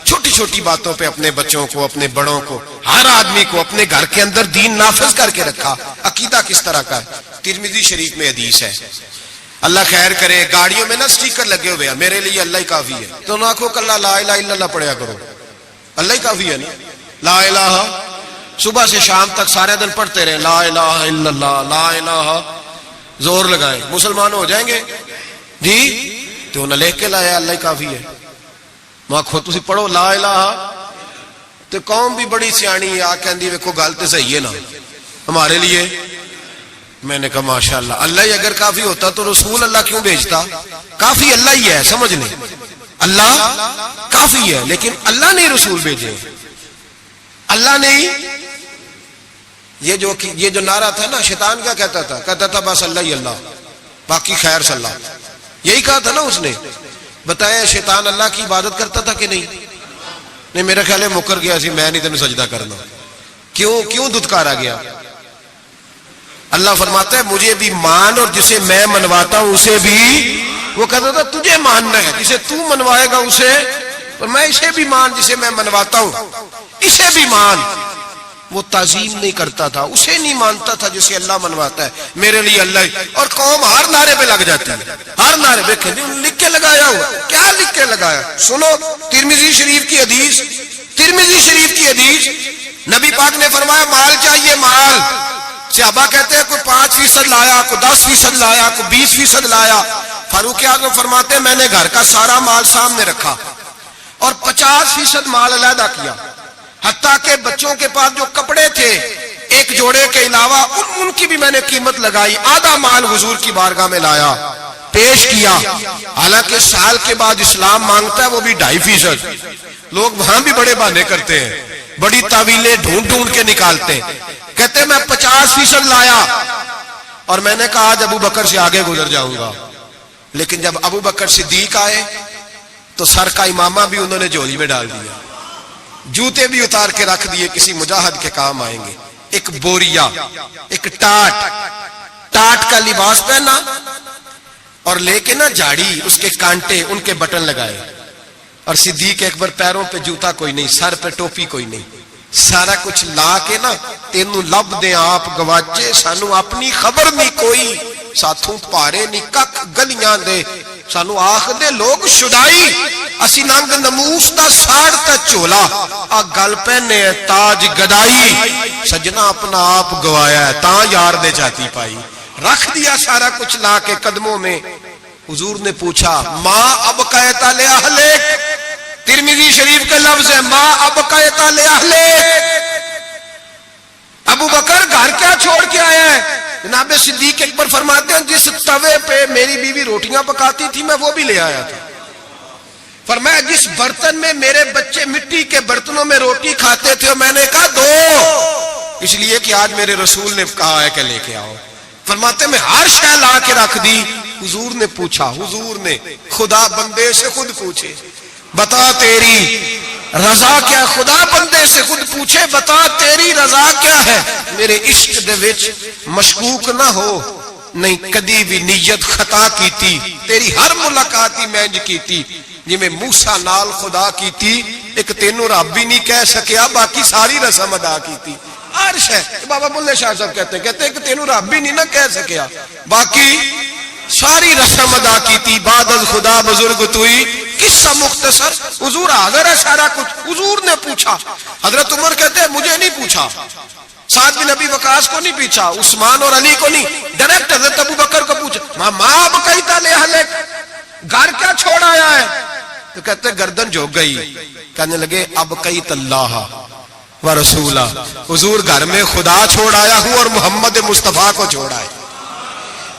چھوٹی چھوٹی باتوں پہ اپنے بچوں کو, اپنے بڑوں کو, ہر آدمی کو اپنے گھر کے اندر دین نافذ کر کے رکھا. عقیدہ کس طرح کا ہے؟ ترمذی شریف میں حدیث ہے, اللہ خیر کرے, گاڑیوں میں نا سٹیکر لگے ہوئے ہیں, میرے لیے اللہ ہی کافی ہے. تو نہ آنکھوں کل لا الہ الا اللہ پڑھیا کرو, اللہ ہی کافی ہے نا. لا الہ صبح سے شام تک سارے دن پڑھتے رہے, لا الہ الا اللہ, لا الہ, زور لگائیں, مسلمان ہو جائیں گے جی. تو انہیں لکھ کے لایا اللہ ہی کافی ہے. وہاں خود تسی پڑھو لا الہ, تو قوم بھی بڑی سیانی آ کہندی ویکھو گل تے صحیح ہے نا ہمارے لیے. میں نے کہا ماشاءاللہ, اللہ ہی اگر کافی ہوتا تو رسول اللہ کیوں بھیجتا؟ کافی اللہ ہی ہے, سمجھ لیں, اللہ کافی ہے, لیکن اللہ نے رسول بھیجے, اللہ نے ہی. یہ جو نعرہ تھا نا, شیطان کیا کہتا تھا؟ کہتا تھا بس اللہ ہی اللہ, باقی خیر صلی اللہ, یہی کہا تھا نا اس نے. بتایا شیطان اللہ کی عبادت کرتا تھا کہ نہیں؟ نہیں, میرا خیال ہے مکر گیا سی, میں نہیں تمہیں سجدہ کرنا. کیوں دھتکارا گیا؟ اللہ فرماتا ہے مجھے بھی مان, اور جسے میں منواتا ہوں اسے بھی. وہ کہتا تھا تجھے ماننا ہے, جسے تو منوائے گا اسے, اور میں اسے بھی مان جسے میں منواتا ہوں, اسے بھی مان. وہ تعظیم نہیں کرتا تھا, اسے نہیں مانتا تھا جسے اللہ منواتا ہے. میرے لیے اللہ. اور قوم ہر نعرے پہ لگ جاتی ہے, ہر نعرے پہ. لکھ کے لگایا ہوا, کیا لکھ کے لگایا؟ سنو ترمذی شریف کی حدیث, ترمذی شریف کی حدیث. نبی پاک نے فرمایا مال چاہیے, مال. صحابہ کہتے ہیں کوئی 5% لایا, کوئی 10% لایا, کوئی 20% لایا. فاروق اعظم فرماتے ہیں میں نے گھر کا سارا مال سامنے رکھا اور 50% مال علیحدہ کیا, حتیٰ کہ بچوں کے پاس جو کپڑے تھے ایک جوڑے کے علاوہ ان کی بھی میں نے قیمت لگائی. آدھا مال حضور کی بارگاہ میں لایا, پیش کیا. حالانکہ سال کے بعد اسلام مانگتا ہے وہ بھی 2.5%. لوگ وہاں بھی بڑے بہانے کرتے ہیں, بڑی تعویلیں ڈھونڈ کے نکالتے ہیں. کہتے میں 50% لایا, اور میں نے کہا آج ابو بکر سے آگے گزر جاؤں گا. لیکن جب ابو بکر صدیق آئے تو سر کا امامہ بھی انہوں نے جھولی میں ڈال دیا, جوتے بھی اتار کے رکھ دیے, کسی مجاہد کے کام آئیں گے. ایک بوریا, ایک ٹاٹ کا لباس پہنا, اور لے کے نا جھاڑی, اس کے کانٹے, ان کے بٹن لگائے. اور صدیق اکبر پیروں پہ جوتا کوئی نہیں, سر پہ ٹوپی کوئی نہیں, سارا کچھ لا کے نا تینوں لب دے آپ گواچے, سانو اپنی خبر نہیں کوئی, ساتھوں پارے نہیں کک گلیاں دے, سانو آخ دے لوگ شدائی, اسی ننگ نموس دا ساڑ تا چولا, آ گل پہنے تاج گدائی. سجنا اپنا آپ گوایا ہے تاں یار دے جاتی پائی. رکھ دیا سارا کچھ لا کے قدموں میں. حضور نے پوچھا ماں اب قیتا لے اہلک, ترمذی شریف کے لفظ ہے ماں اب قیتا لے اہلک. ابو بکر گھر کیا چھوڑ کے آیا ہے؟ جناب صدیق اکبر فرماتے ہیں جس توے پہ میری بیوی روٹیاں پکاتی تھی میں وہ بھی لے آیا تھا. فرمایا جس برتن میں میرے بچے مٹی کے برتنوں میں روٹی کھاتے تھے, میں نے کہا دو, اس لیے کہ آج میرے رسول نے کہا ہے کہ لے کے آؤ. فرماتے میں ہر شے لا کے رکھ دی. حضور نے پوچھا, حضور نے, خدا بندے سے خود پوچھے بتا تیری رضا کیا, خدا بندے سے خود پوچھے بتا تیری رضا کیا ہے. میرے عشق دے وچ مشکوک نہ ہو, نہیں کدی بھی نیت خطا کیتی, تیری ہر ملاقات ہی میں کیتی جی میں موسیٰ نال خدا کیتی, ایک تینوں رب بھی نہیں کہہ سکیا, باقی ساری رسم ادا کیتی. عرش ہے, بابا بلے شاہ صاحب کہتے ہیں کہ تینوں رب بھی نہیں نہ کہہ سکیا, باقی ساری رسم ادا کیتی. بعد از خدا بزرگ توئی, قصہ مختصر. حضور حاضر ہے سارا کچھ. حضور نے پوچھا, حضرت عمر کہتے ہیں مجھے نہیں پوچھا, سعد بن ابی وقاص کو نہیں پوچھا, عثمان اور علی کو نہیں, ڈائریکٹ حضرت ابو بکر کو پوچھا ماں اب قیتا لے اہلک, گھر کیا چھوڑ آیا ہے؟ تو کہتے ہیں گردن جھک گئی. کہنے لگے اب قیت اللہ و رسولہ, حضور گھر میں خدا چھوڑ آیا ہوں اور محمد مصطفیٰ کو چھوڑا ہے.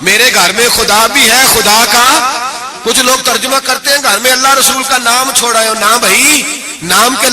میرے گھر میں خدا بھی ہے, خدا کا. کچھ لوگ ترجمہ کرتے ہیں گھر میں اللہ رسول کا نام چھوڑا ہے. نہ بھائی, نام کے